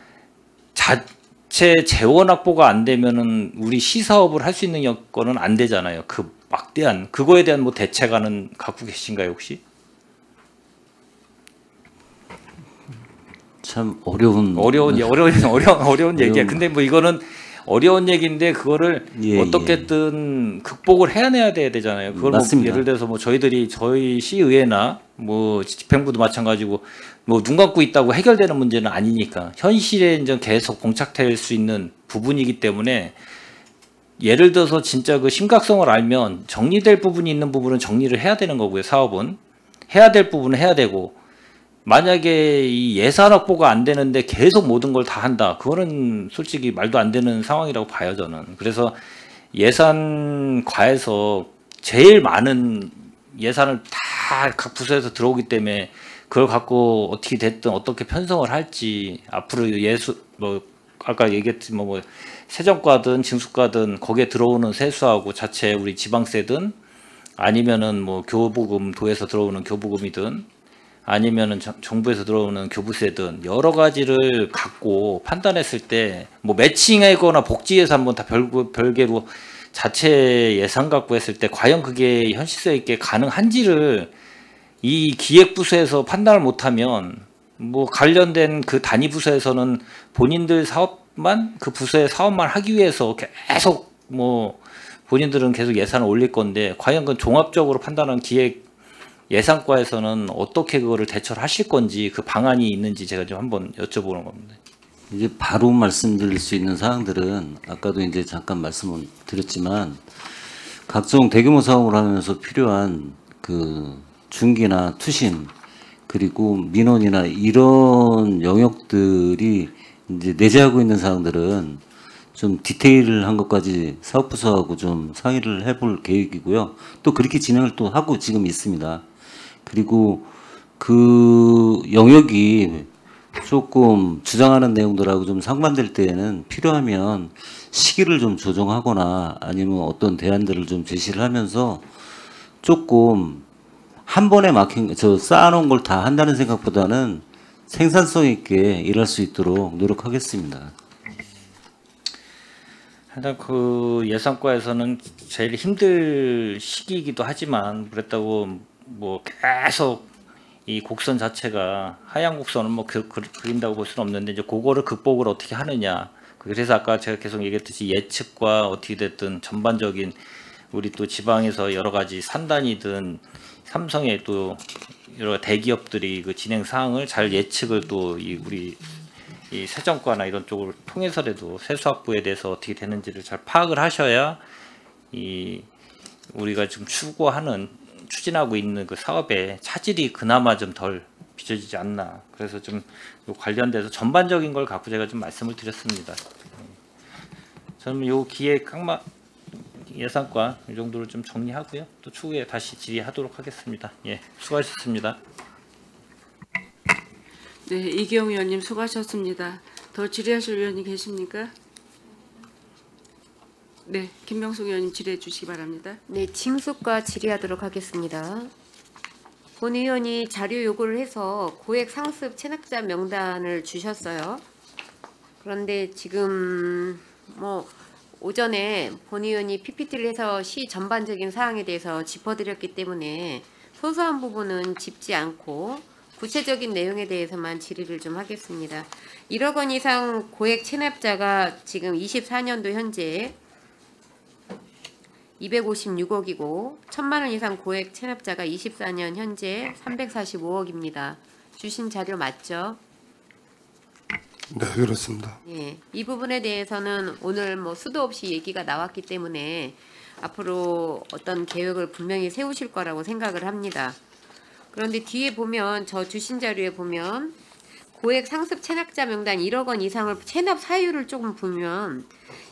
자체 재원 확보가 안 되면은 우리 시사업을 할 수 있는 여건은 안 되잖아요. 그 막대한 그거에 대한 뭐 대책안은 갖고 계신가요 혹시? 참 어려운 얘기야. 근데 뭐 이거는 어려운 얘기인데 그거를 예, 어떻게든 극복을 해내야 되잖아요. 그걸 뭐 맞습니다. 예를 들어서 뭐 저희 시의회나 뭐 집행부도 마찬가지고 뭐 눈 감고 있다고 해결되는 문제는 아니니까 현실에 이제 계속 봉착될 수 있는 부분이기 때문에 예를 들어서 진짜 그 심각성을 알면 정리될 부분이 있는 부분은 정리를 해야 되는 거고요. 사업은 해야 될 부분은 해야 되고 만약에 이 예산 확보가 안 되는데 계속 모든 걸 다 한다. 그거는 솔직히 말도 안 되는 상황이라고 봐요, 저는. 그래서 예산과에서 제일 많은 예산을 다 각 부서에서 들어오기 때문에 그걸 갖고 어떻게 됐든 어떻게 편성을 할지 앞으로 뭐 아까 얘기했지만 뭐 세정과든 징수과든 거기에 들어오는 세수하고 자체 우리 지방세든 아니면은 뭐 교부금 도에서 들어오는 교부금이든 아니면은 정부에서 들어오는 교부세든 여러 가지를 갖고 판단했을 때 뭐 매칭하거나 복지 예산 뭐 다 별개로 자체 예산 갖고 했을 때 과연 그게 현실성 있게 가능한지를 이 기획부서에서 판단을 못하면 뭐 관련된 그 단위 부서에서는 본인들 사업만 그 부서의 사업만 하기 위해서 계속 뭐 본인들은 계속 예산을 올릴 건데 과연 그 종합적으로 판단한 기획 예산과에서는 어떻게 그거를 대처를 하실 건지 그 방안이 있는지 제가 좀 한번 여쭤보는 겁니다. 이제 바로 말씀드릴 수 있는 사항들은 아까도 이제 잠깐 말씀을 드렸지만 각종 대규모 사업을 하면서 필요한 그 중기나 투심 그리고 민원이나 이런 영역들이 이제 내재하고 있는 사항들은 좀 디테일한 것까지 사업부서하고 좀 상의를 해볼 계획이고요. 또 그렇게 진행을 또 하고 지금 있습니다. 그리고 그 영역이 조금 주장하는 내용들하고 좀 상반될 때에는 필요하면 시기를 좀 조정하거나 아니면 어떤 대안들을 좀 제시를 하면서 조금 한 번에 막힌 쌓아놓은 걸 다 한다는 생각보다는 생산성 있게 일할 수 있도록 노력하겠습니다. 일단 그 예산과에서는 제일 힘들 시기이기도 하지만 그랬다고 뭐 계속 이 곡선 자체가 하향 곡선을 뭐 그린다고 볼 수는 없는데 이제 그거를 극복을 어떻게 하느냐. 그래서 아까 제가 계속 얘기했듯이 예측과 어떻게 됐든 전반적인 우리 또 지방에서 여러 가지 산단이든 삼성의 또 여러 대기업들이 그 진행 사항을 잘 예측을 또 우리 이 세정과나 이런 쪽을 통해서라도 세수 확보에 대해서 어떻게 되는지를 잘 파악을 하셔야 이 우리가 지금 추진하고 있는 그 사업의 차질이 그나마 좀 덜 빚어지지 않나. 그래서 좀 관련돼서 전반적인 걸 갖고 제가 좀 말씀을 드렸습니다. 저는 요 기획 항마 예산과 이 정도로 좀 정리하고요. 또 추후에 다시 질의하도록 하겠습니다. 예, 수고하셨습니다. 네, 이기영 의원님 수고하셨습니다. 더 질의하실 의원이 계십니까? 네, 김명숙 의원님 질의해 주시기 바랍니다. 네, 징수과 질의하도록 하겠습니다. 본 의원이 자료 요구를 해서 고액 상습 체납자 명단을 주셨어요. 그런데 지금 뭐 오전에 본 의원이 PPT를 해서 시 전반적인 사항에 대해서 짚어드렸기 때문에 소소한 부분은 짚지 않고 구체적인 내용에 대해서만 질의를 좀 하겠습니다. 1억 원 이상 고액 체납자가 지금 24년도 현재 256억이고 1,000만 원 이상 고액 체납자가 24년 현재 345억입니다. 주신 자료 맞죠? 네, 그렇습니다. 예, 이 부분에 대해서는 오늘 뭐 수도 없이 얘기가 나왔기 때문에 앞으로 어떤 계획을 분명히 세우실 거라고 생각을 합니다. 그런데 뒤에 보면 저 주신 자료에 보면 고액 상습 체납자 명단 1억 원 이상을 체납 사유를 조금 보면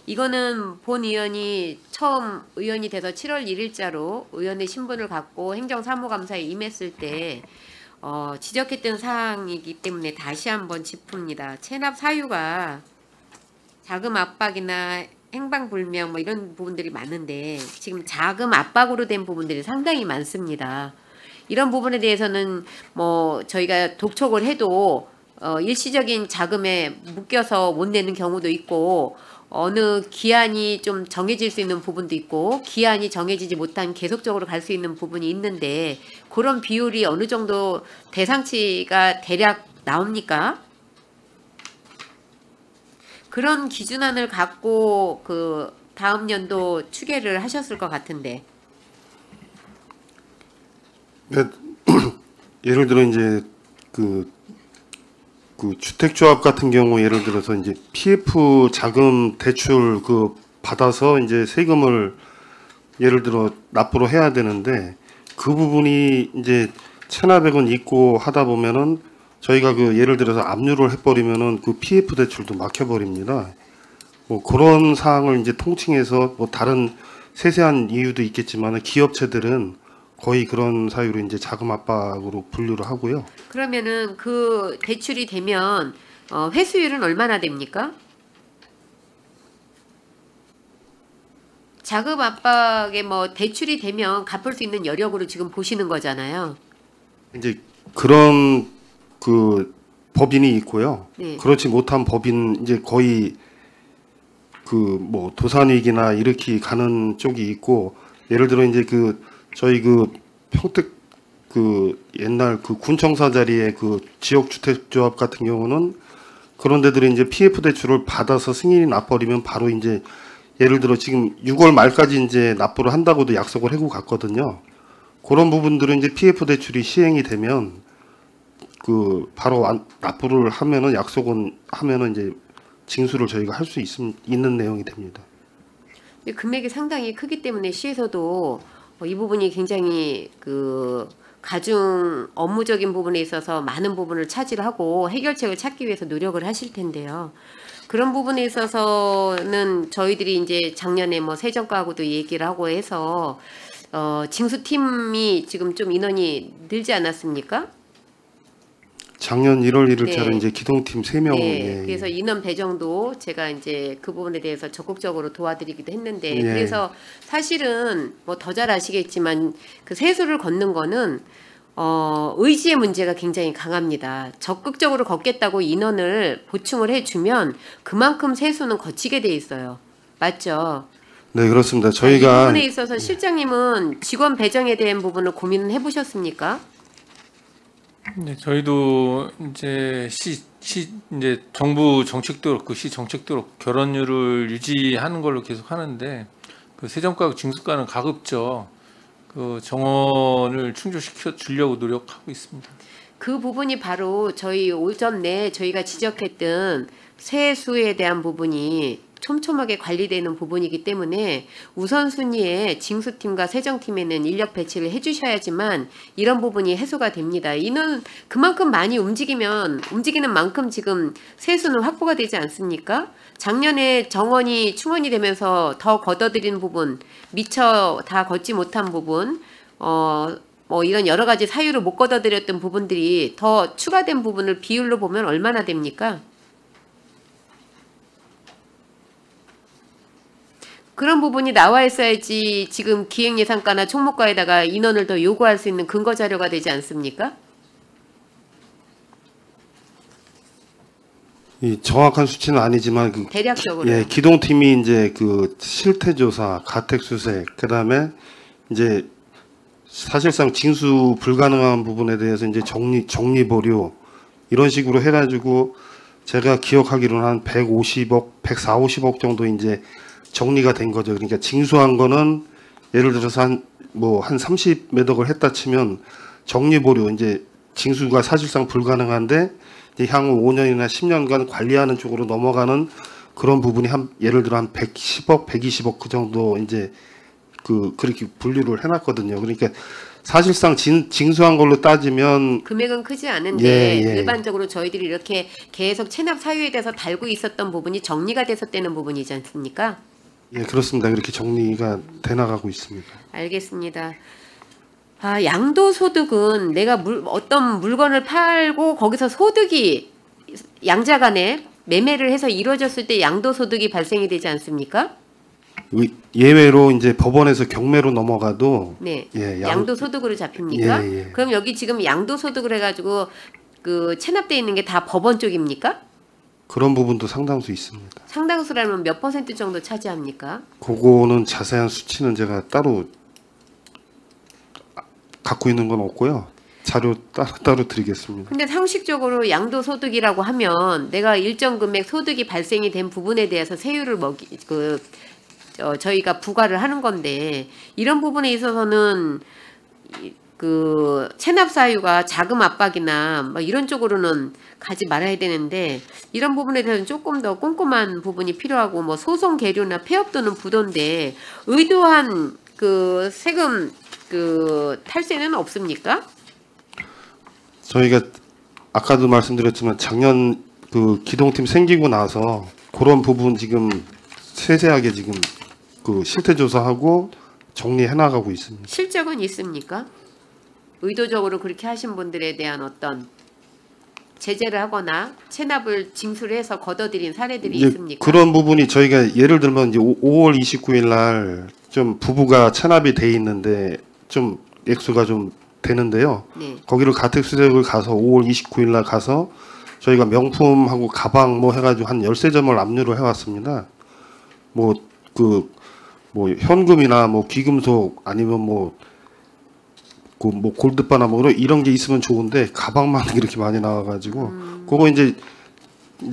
이거는 본 의원이 처음 의원이 돼서 7월 1일자로 의원의 신분을 갖고 행정사무감사에 임했을 때 지적했던 사항이기 때문에 다시 한번 짚습니다. 체납 사유가 자금 압박이나 행방불명 뭐 이런 부분들이 많은데 지금 자금 압박으로 된 부분들이 상당히 많습니다. 이런 부분에 대해서는 뭐 저희가 독촉을 해도 일시적인 자금에 묶여서 못 내는 경우도 있고 어느 기한이 좀 정해질 수 있는 부분도 있고 기한이 정해지지 못한 계속적으로 갈 수 있는 부분이 있는데 그런 비율이 어느 정도 대상치가 대략 나옵니까? 그런 기준안을 갖고 그 다음 연도 추계를 하셨을 것 같은데. 네, 예를 들어 이제 그 주택조합 같은 경우 예를 들어서 이제 PF 자금 대출 그 받아서 이제 세금을 예를 들어 납부를 해야 되는데 그 부분이 이제 1,400원 있고 하다 보면은 저희가 그 예를 들어서 압류를 해버리면은 그 PF 대출도 막혀버립니다. 뭐 그런 사항을 이제 통칭해서 뭐 다른 세세한 이유도 있겠지만 기업체들은 거의 그런 사유로 이제 자금 압박으로 분류를 하고요. 그러면은 그 대출이 되면 회수율은 얼마나 됩니까? 자금 압박에 뭐 대출이 되면 갚을 수 있는 여력으로 지금 보시는 거잖아요. 이제 그런 그 법인이 있고요. 네. 그렇지 못한 법인 이제 거의 그 뭐 도산위기나 이렇게 가는 쪽이 있고 예를 들어 이제 그 저희 그 평택 그 옛날 그 군청사 자리에 그 지역주택조합 같은 경우는 그런 데들이 이제 PF 대출을 받아서 승인이 나버리면 바로 이제 예를 들어 지금 6월 말까지 이제 납부를 한다고도 약속을 하고 갔거든요. 그런 부분들은 이제 PF 대출이 시행이 되면 그 바로 납부를 하면은 약속은 하면은 이제 징수를 저희가 할 수 있는 내용이 됩니다. 근데 금액이 상당히 크기 때문에 시에서도 이 부분이 굉장히 그 가중 업무적인 부분에 있어서 많은 부분을 차지하고 해결책을 찾기 위해서 노력을 하실 텐데요. 그런 부분에 있어서는 저희들이 이제 작년에 뭐 세정과하고도 얘기를 하고 해서 징수팀이 지금 좀 인원이 늘지 않았습니까? 작년 1월 1일자로 네. 이제 기동팀 3명. 네, 예, 그래서 인원 배정도 제가 이제 그 부분에 대해서 적극적으로 도와드리기도 했는데 예. 그래서 사실은 뭐 더 잘 아시겠지만 그 세수를 걷는 거는 의지의 문제가 굉장히 강합니다. 적극적으로 걷겠다고 인원을 보충을 해주면 그만큼 세수는 거치게 돼 있어요. 맞죠? 네, 그렇습니다. 이 저희가 부분에 있어서 실장님은 직원 배정에 대한 부분을 고민은 해보셨습니까? 네, 저희도 이제 이제 정부 정책도 그렇고 시 정책도 그렇고 결혼율을 유지하는 걸로 계속 하는데 그 세정과 징수과는 가급적 그 정원을 충족시켜 주려고 노력하고 있습니다. 그 부분이 바로 저희 오전에 저희가 지적했던 세수에 대한 부분이 촘촘하게 관리되는 부분이기 때문에 우선순위에 징수팀과 세정팀에는 인력 배치를 해주셔야지만 이런 부분이 해소가 됩니다. 이는 그만큼 많이 움직이는 만큼 지금 세수는 확보가 되지 않습니까? 작년에 정원이 충원이 되면서 더 걷어들이는 부분, 미처 다 걷지 못한 부분, 뭐 이런 여러 가지 사유로 못 걷어들였던 부분들이 더 추가된 부분을 비율로 보면 얼마나 됩니까? 그런 부분이 나와 있어야지 지금 기획예산과나 총무과에다가 인원을 더 요구할 수 있는 근거 자료가 되지 않습니까? 이 정확한 수치는 아니지만 그 대략적으로. 예, 기동팀이 이제 그 실태조사, 가택수색, 그다음에 이제 사실상 징수 불가능한 부분에 대해서 이제 정리 보류 이런 식으로 해가지고 제가 기억하기로는 한 150억, 140~150억 정도 이제 정리가 된 거죠. 그러니까 징수한 거는 예를 들어서 한 30몇억을 했다 치면 정리 보류 이제 징수가 사실상 불가능한데 이제 향후 5년이나 10년간 관리하는 쪽으로 넘어가는 그런 부분이 한 예를 들어 한 110억, 120억 그 정도 이제 그렇게 분류를 해놨거든요. 그러니까 사실상 징수한 걸로 따지면 금액은 크지 않은데 예. 일반적으로 저희들이 이렇게 계속 체납 사유에 대해서 달고 있었던 부분이 정리가 됐었다는 부분이지 않습니까? 예, 그렇습니다. 그렇게 정리가 돼 나가고 있습니다. 알겠습니다. 양도소득은 내가 어떤 물건을 팔고 거기서 소득이 양자간에 매매를 해서 이루어졌을 때 양도소득이 발생이 되지 않습니까? 예외로 이제 법원에서 경매로 넘어가도 네, 예, 양도소득으로 잡힙니까? 예. 그럼 여기 지금 양도소득을 해가지고 그 체납돼 있는 게 다 법원 쪽입니까? 그런 부분도 상당수 있습니다. 상당수라면 몇 % 정도 차지합니까? 그거는 자세한 수치는 제가 따로 갖고 있는 건 없고요. 자료 따로 드리겠습니다. 근데 상식적으로 양도소득이라고 하면 내가 일정 금액 소득이 발생이 된 부분에 대해서 세율을 저희가 부과를 하는 건데 이런 부분에 있어서는 그 체납 사유가 자금 압박이나 뭐 이런 쪽으로는 가지 말아야 되는데 이런 부분에 대해서는 조금 더 꼼꼼한 부분이 필요하고 뭐 소송 계류나 폐업 또는 부도인데 의도한 그 세금 그 탈세는 없습니까? 저희가 아까도 말씀드렸지만 작년 그 기동팀 생기고 나서 그런 부분 지금 세세하게 지금 그 실태 조사하고 정리해 나가고 있습니다. 실적은 있습니까? 의도적으로 그렇게 하신 분들에 대한 어떤 제재를 하거나 체납을 징수를 해서 걷어들인 사례들이 이제 있습니까? 그런 부분이 저희가 예를 들면 이제 5월 29일 날 좀 부부가 체납이 돼 있는데 좀 액수가 좀 되는데요. 네. 거기를 가택수색을 가서 5월 29일 날 가서 저희가 명품하고 가방 뭐 해가지고 한 13점을 압류를 해왔습니다. 뭐 현금이나 뭐 귀금속 아니면 뭐 골드바나 뭐 이런 게 있으면 좋은데 가방만 이렇게 많이 나와가지고 그거 이제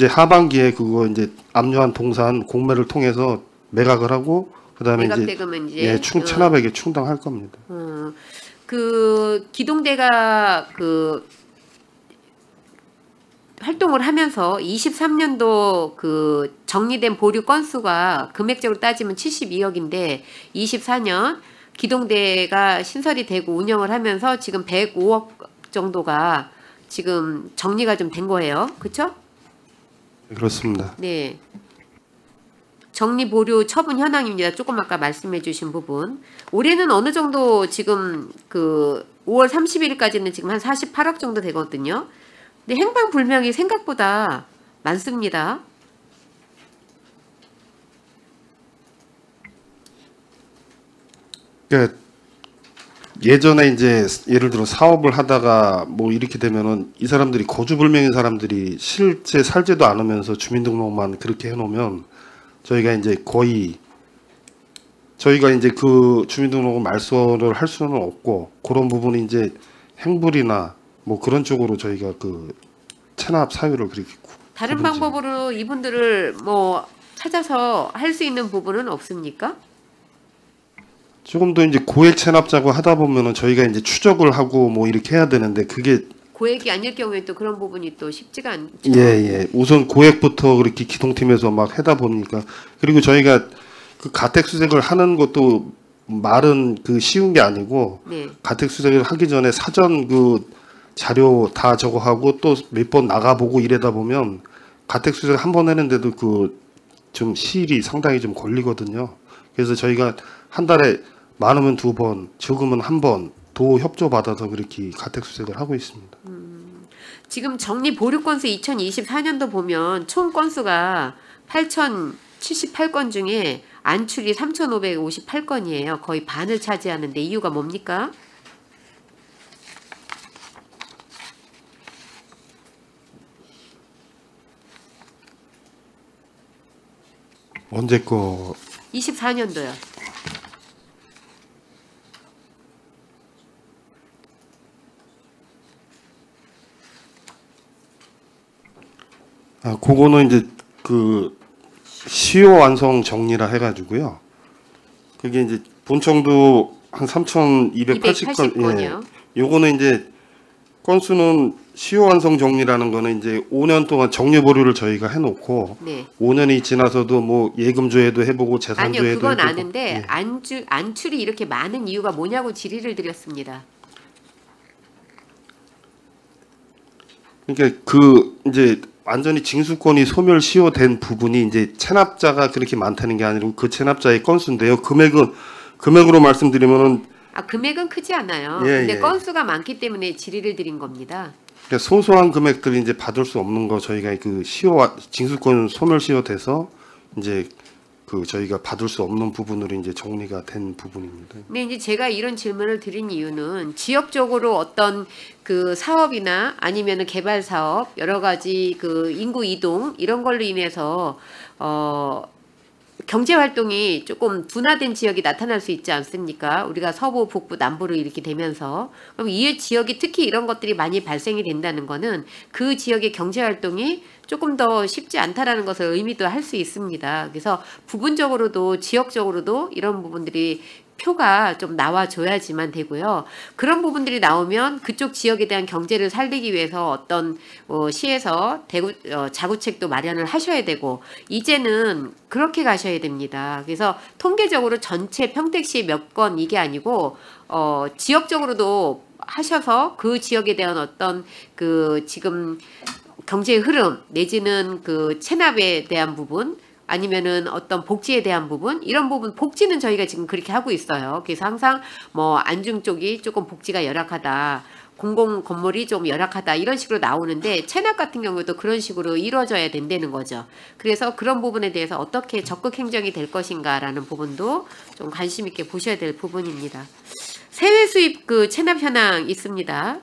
하반기에 그거 이제 압류한 동산 공매를 통해서 매각을 하고 그다음에 매각대금은 이제 예, 체납액에 충당할 겁니다. 그 기동대가 그 활동을 하면서 23년도 그 정리된 보류 건수가 금액적으로 따지면 72억인데 24년 기동대가 신설이 되고 운영을 하면서 지금 105억 정도가 지금 정리가 좀 된 거예요. 그렇죠? 그렇습니다. 네. 정리 보류 처분 현황입니다. 조금 아까 말씀해 주신 부분. 올해는 어느 정도 지금 그 5월 31일까지는 지금 한 48억 정도 되거든요. 근데 행방불명이 생각보다 많습니다. 그러니까 예전에 이제 예를 들어 사업을 하다가 뭐 이렇게 되면은 이 사람들이 거주불명인 사람들이 실제 살지도 않으면서 주민등록만 그렇게 해놓으면 저희가 이제 거의 저희가 이제 그 주민등록을 말소를 할 수는 없고 그런 부분이 이제 행불이나 뭐 그런 쪽으로 저희가 그 체납 사유를 그렇게 다른 구분지. 방법으로 이분들을 뭐 찾아서 할 수 있는 부분은 없습니까? 조금 더 이제 고액 체납자고 하다 보면은 저희가 이제 추적을 하고 뭐 이렇게 해야 되는데 그게 고액이 아닐 경우에 또 그런 부분이 또 쉽지가 않죠. 예. 우선 고액부터 그렇게 기동팀에서 막 하다 보니까 그리고 저희가 그 가택 수색을 하는 것도 말은 그 쉬운 게 아니고 네. 가택 수색을 하기 전에 사전 그 자료 다 저거 하고 또 몇 번 나가보고 이러다 보면 가택 수색 한 번 했는데도 그 좀 시일이 상당히 좀 걸리거든요. 그래서 저희가 한 달에 많으면 2번, 적으면 1번 도 협조 받아서 그렇게 가택 수색을 하고 있습니다. 지금 정리 보류 건수 2024년도 보면 총 건수가 8,078건 중에 안출이 3,558건이에요. 거의 반을 차지하는데 이유가 뭡니까? 언제 거 24년도요. 그거는 이제 그 시효 완성 정리라 해가지고요. 그게 이제 본청도 한 3,280건. 280건이요. 요거는 이제 건수는 시효 완성 정리라는 거는 이제 5년 동안 정리 보류를 저희가 해놓고 네. 5년이 지나서도 뭐 예금 조회도 해보고 재산 아니요, 조회도 그건 해보고. 아는데 예. 안출이 이렇게 많은 이유가 뭐냐고 질의를 드렸습니다. 그러니까 그 이제 완전히 징수권이 소멸시효된 부분이 이제 체납자가 그렇게 많다는 게 아니고 그 체납자의 건수인데요. 금액으로 말씀드리면은 금액은 크지 않아요. 예, 근데 예. 건수가 많기 때문에 질의를 드린 겁니다. 그러니까 소소한 금액들이 이제 받을 수 없는 거 저희가 그 징수권 소멸시효돼서 이제 그 저희가 받을 수 없는 부분으로 이제 정리가 된 부분입니다. 근데 이제 제가 이런 질문을 드린 이유는 지역적으로 어떤 그 사업이나 아니면은 개발 사업 여러 가지 그 인구 이동 이런 걸로 인해서 경제 활동이 조금 둔화된 지역이 나타날 수 있지 않습니까? 우리가 서부, 북부, 남부로 이렇게 되면서 그럼 이 지역이 특히 이런 것들이 많이 발생이 된다는 거는 그 지역의 경제 활동이 조금 더 쉽지 않다라는 것을 의미도 할 수 있습니다. 그래서 부분적으로도 지역적으로도 이런 부분들이 표가 좀 나와줘야지만 되고요. 그런 부분들이 나오면 그쪽 지역에 대한 경제를 살리기 위해서 어떤 시에서 자구책도 마련을 하셔야 되고 이제는 그렇게 가셔야 됩니다. 그래서 통계적으로 전체 평택시 몇 건 이게 아니고 지역적으로도 하셔서 그 지역에 대한 어떤 그 지금 경제의 흐름 내지는 그 체납에 대한 부분 아니면은 어떤 복지에 대한 부분 이런 부분 복지는 저희가 지금 그렇게 하고 있어요. 그래서 항상 뭐 안중 쪽이 조금 복지가 열악하다. 공공 건물이 좀 열악하다 이런 식으로 나오는데 체납 같은 경우도 그런 식으로 이루어져야 된다는 거죠. 그래서 그런 부분에 대해서 어떻게 적극 행정이 될 것인가라는 부분도 좀 관심 있게 보셔야 될 부분입니다. 세외 수입 그 체납 현황 있습니다.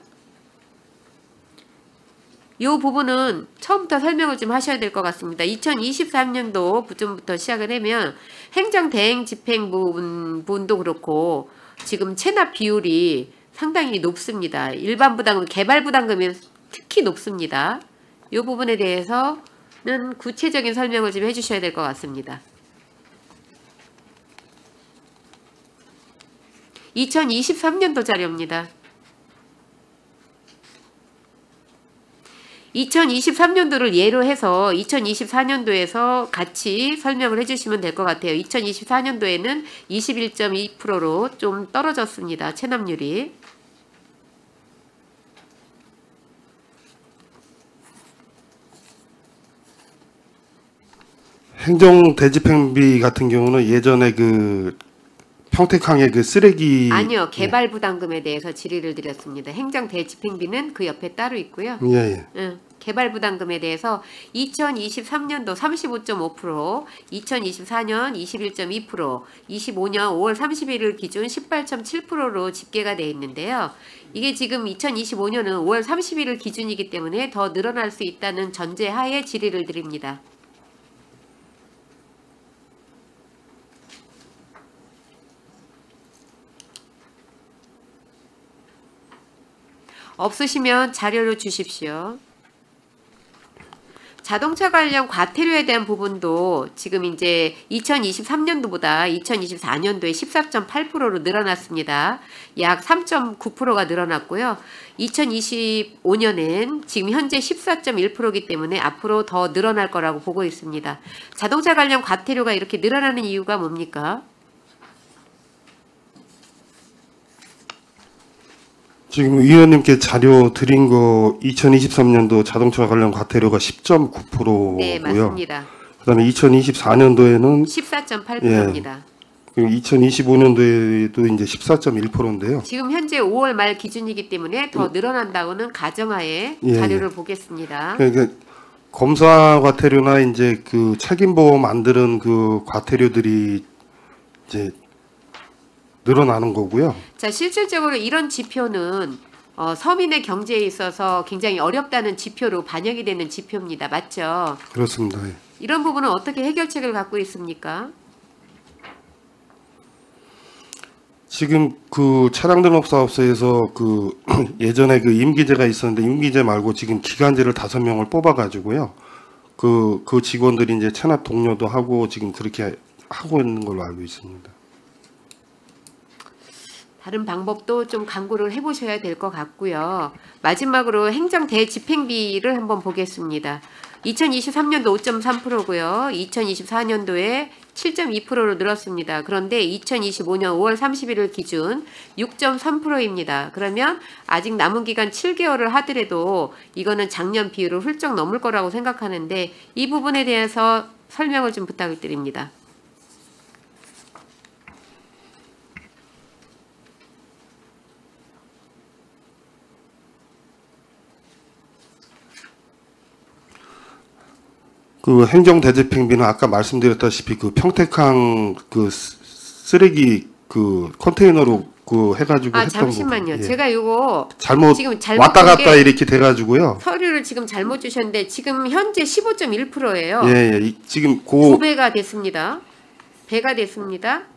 이 부분은 처음부터 설명을 좀 하셔야 될 것 같습니다. 2023년도 부터 시작을 하면 행정 대행 집행 부분도 그렇고 지금 체납 비율이 상당히 높습니다. 일반 부담금, 개발 부담금이 특히 높습니다. 이 부분에 대해서는 구체적인 설명을 좀 해주셔야 될 것 같습니다. 2023년도 자료입니다. 2023년도를 예로 해서 2024년도에서 같이 설명을 해주시면 될 것 같아요. 2024년도에는 21.2%로 좀 떨어졌습니다. 체납률이. 행정 대집행비 같은 경우는 예전에 그 평택항의 그 쓰레기 아니요. 개발 부담금에 대해서 질의를 드렸습니다. 행정 대집행비는 그 옆에 따로 있고요. 예. 개발 부담금에 대해서 2023년도 35.5%, 2024년 21.2%, 25년 5월 31일 기준 18.7%로 집계가 되어 있는데요. 이게 지금 2025년은 5월 31일 기준이기 때문에 더 늘어날 수 있다는 전제하에 질의를 드립니다. 없으시면 자료로 주십시오. 자동차 관련 과태료에 대한 부분도 지금 이제 2023년도보다 2024년도에 14.8%로 늘어났습니다. 약 3.9%가 늘어났고요. 2025년엔 지금 현재 14.1%이기 때문에 앞으로 더 늘어날 거라고 보고 있습니다. 자동차 관련 과태료가 이렇게 늘어나는 이유가 뭡니까? 지금 위원님께 자료 드린 거 2023년도 자동차 관련 과태료가 10.9%고요. 네, 맞습니다. 그다음에 2024년도에는 14.8%입니다. 2025년도에도 이제 14.1%인데요. 지금 현재 5월 말 기준이기 때문에 더 늘어난다고는 가정하에 자료를 보겠습니다. 그러니까 검사 과태료나 이제 그 책임보험 안 들은 그 과태료들이 이제 늘어나는 거고요. 자, 실질적으로 이런 지표는 서민의 경제에 있어서 굉장히 어렵다는 지표로 반영이 되는 지표입니다. 맞죠? 그렇습니다. 예. 이런 부분은 어떻게 해결책을 갖고 있습니까? 지금 그 차량 등록 사업소에서 그 예전에 그 임기제가 있었는데 임기제 말고 지금 기간제를 5명을 뽑아가지고요. 그 직원들이 이제 체납 독려도 하고 지금 그렇게 하고 있는 걸로 알고 있습니다. 다른 방법도 좀 강구를 해보셔야 될 것 같고요. 마지막으로 행정 대집행비를 한번 보겠습니다. 2023년도 5.3%고요. 2024년도에 7.2%로 늘었습니다. 그런데 2025년 5월 31일 기준 6.3%입니다. 그러면 아직 남은 기간 7개월을 하더라도 이거는 작년 비율을 훌쩍 넘을 거라고 생각하는데 이 부분에 대해서 설명을 좀 부탁을 드립니다. 그 행정 대집행비는 아까 말씀드렸다시피 그 평택항 그 쓰레기 그 컨테이너로 그 해가지고 했던 잠시만요. 부분. 예. 제가 이거 잘못 지금 잘못 왔다 본 게 갔다 이렇게 돼가지고요. 서류를 지금 잘못 주셨는데 지금 현재 15.1%예요. 예. 지금 그 2배가 됐습니다. 배가 됐습니다.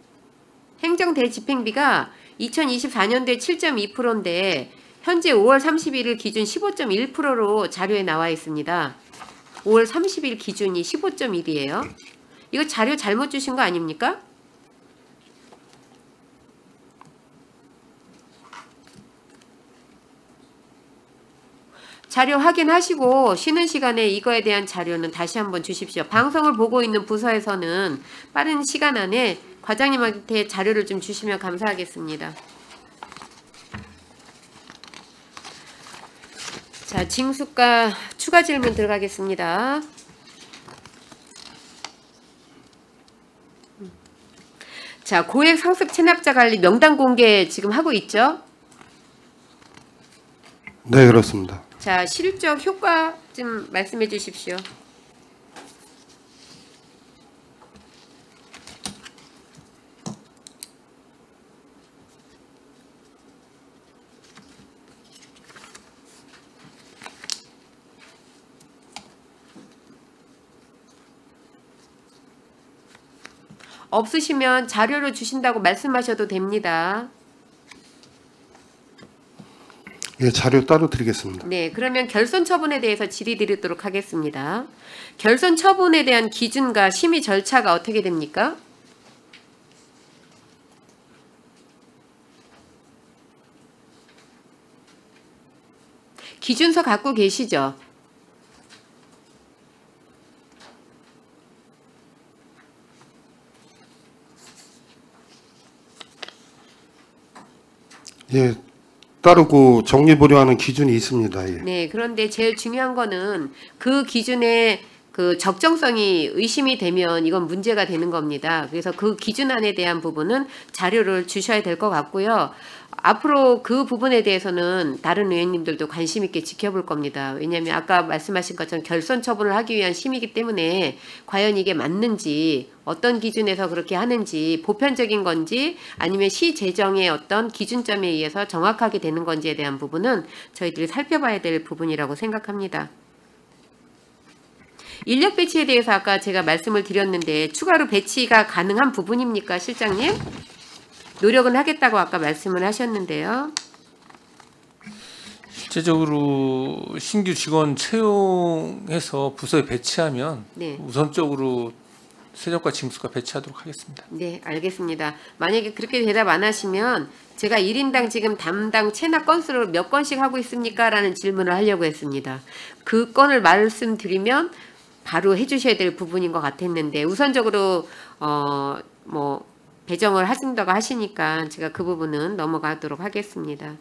행정대집행비가 2024년도에 7.2%인데 현재 5월 31일 기준 15.1%로 자료에 나와 있습니다. 5월 30일 기준이 15.1이에요. 이거 자료 잘못 주신 거 아닙니까? 자료 확인하시고 쉬는 시간에 이거에 대한 자료는 다시 한번 주십시오. 방송을 보고 있는 부서에서는 빠른 시간 안에 과장님한테 자료를 좀 주시면 감사하겠습니다. 자, 징수과 추가 질문 들어가겠습니다. 자, 고액 상습 체납자 관리 명단 공개 지금 하고 있죠? 네, 그렇습니다. 자, 실적 효과 좀 말씀해 주십시오. 없으시면 자료로 주신다고 말씀하셔도 됩니다. 예, 자료 따로 드리겠습니다. 네, 그러면 결손 처분에 대해서 질의드리도록 하겠습니다. 결손 처분에 대한 기준과 심의 절차가 어떻게 됩니까? 기준서 갖고 계시죠? 예, 따르고 정리 보류하는 기준이 있습니다. 예. 네, 그런데 제일 중요한 거는 그 기준의 그 적정성이 의심이 되면 이건 문제가 되는 겁니다. 그래서 그 기준 안에 대한 부분은 자료를 주셔야 될 것 같고요. 앞으로 그 부분에 대해서는 다른 의원님들도 관심 있게 지켜볼 겁니다. 왜냐하면 아까 말씀하신 것처럼 결손 처분을 하기 위한 심의이기 때문에 과연 이게 맞는지, 어떤 기준에서 그렇게 하는지, 보편적인 건지 아니면 시 제정의 어떤 기준점에 의해서 정확하게 되는 건지에 대한 부분은 저희들이 살펴봐야 될 부분이라고 생각합니다. 인력 배치에 대해서 아까 제가 말씀을 드렸는데 추가로 배치가 가능한 부분입니까, 실장님? 노력은 하겠다고 아까 말씀을 하셨는데요. 실제적으로 신규 직원 채용해서 부서에 배치하면 네. 우선적으로 세정과 징수과 배치하도록 하겠습니다. 네, 알겠습니다. 만약에 그렇게 대답 안 하시면 제가 1인당 지금 담당 체납 건수를 몇 건씩 하고 있습니까? 라는 질문을 하려고 했습니다. 그 건을 말씀드리면 바로 해주셔야 될 부분인 것 같았는데 우선적으로 뭐 배정을 하신다고 하시니까 제가 그 부분은 넘어가도록 하겠습니다.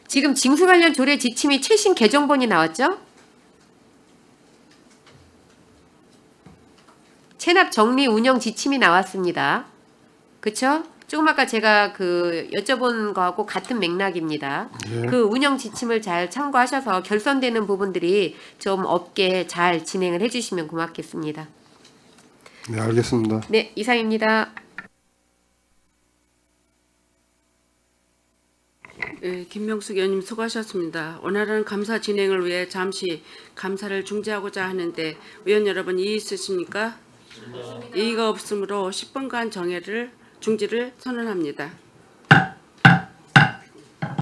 지금 징수 관련 조례 지침이 최신 개정본이 나왔죠? 체납 정리 운영 지침이 나왔습니다. 그쵸? 조금 아까 제가 그 여쭤본 거하고 같은 맥락입니다. 예. 그 운영 지침을 잘 참고하셔서 결손되는 부분들이 좀 없게 잘 진행을 해주시면 고맙겠습니다. 네, 알겠습니다. 네, 이상입니다. 네, 김명숙 의원님 수고하셨습니다. 원활한 감사 진행을 위해 잠시 감사를 중지하고자 하는데 의원 여러분 이의 있으십니까? 이의가 없으므로 10분간 중지를 선언합니다.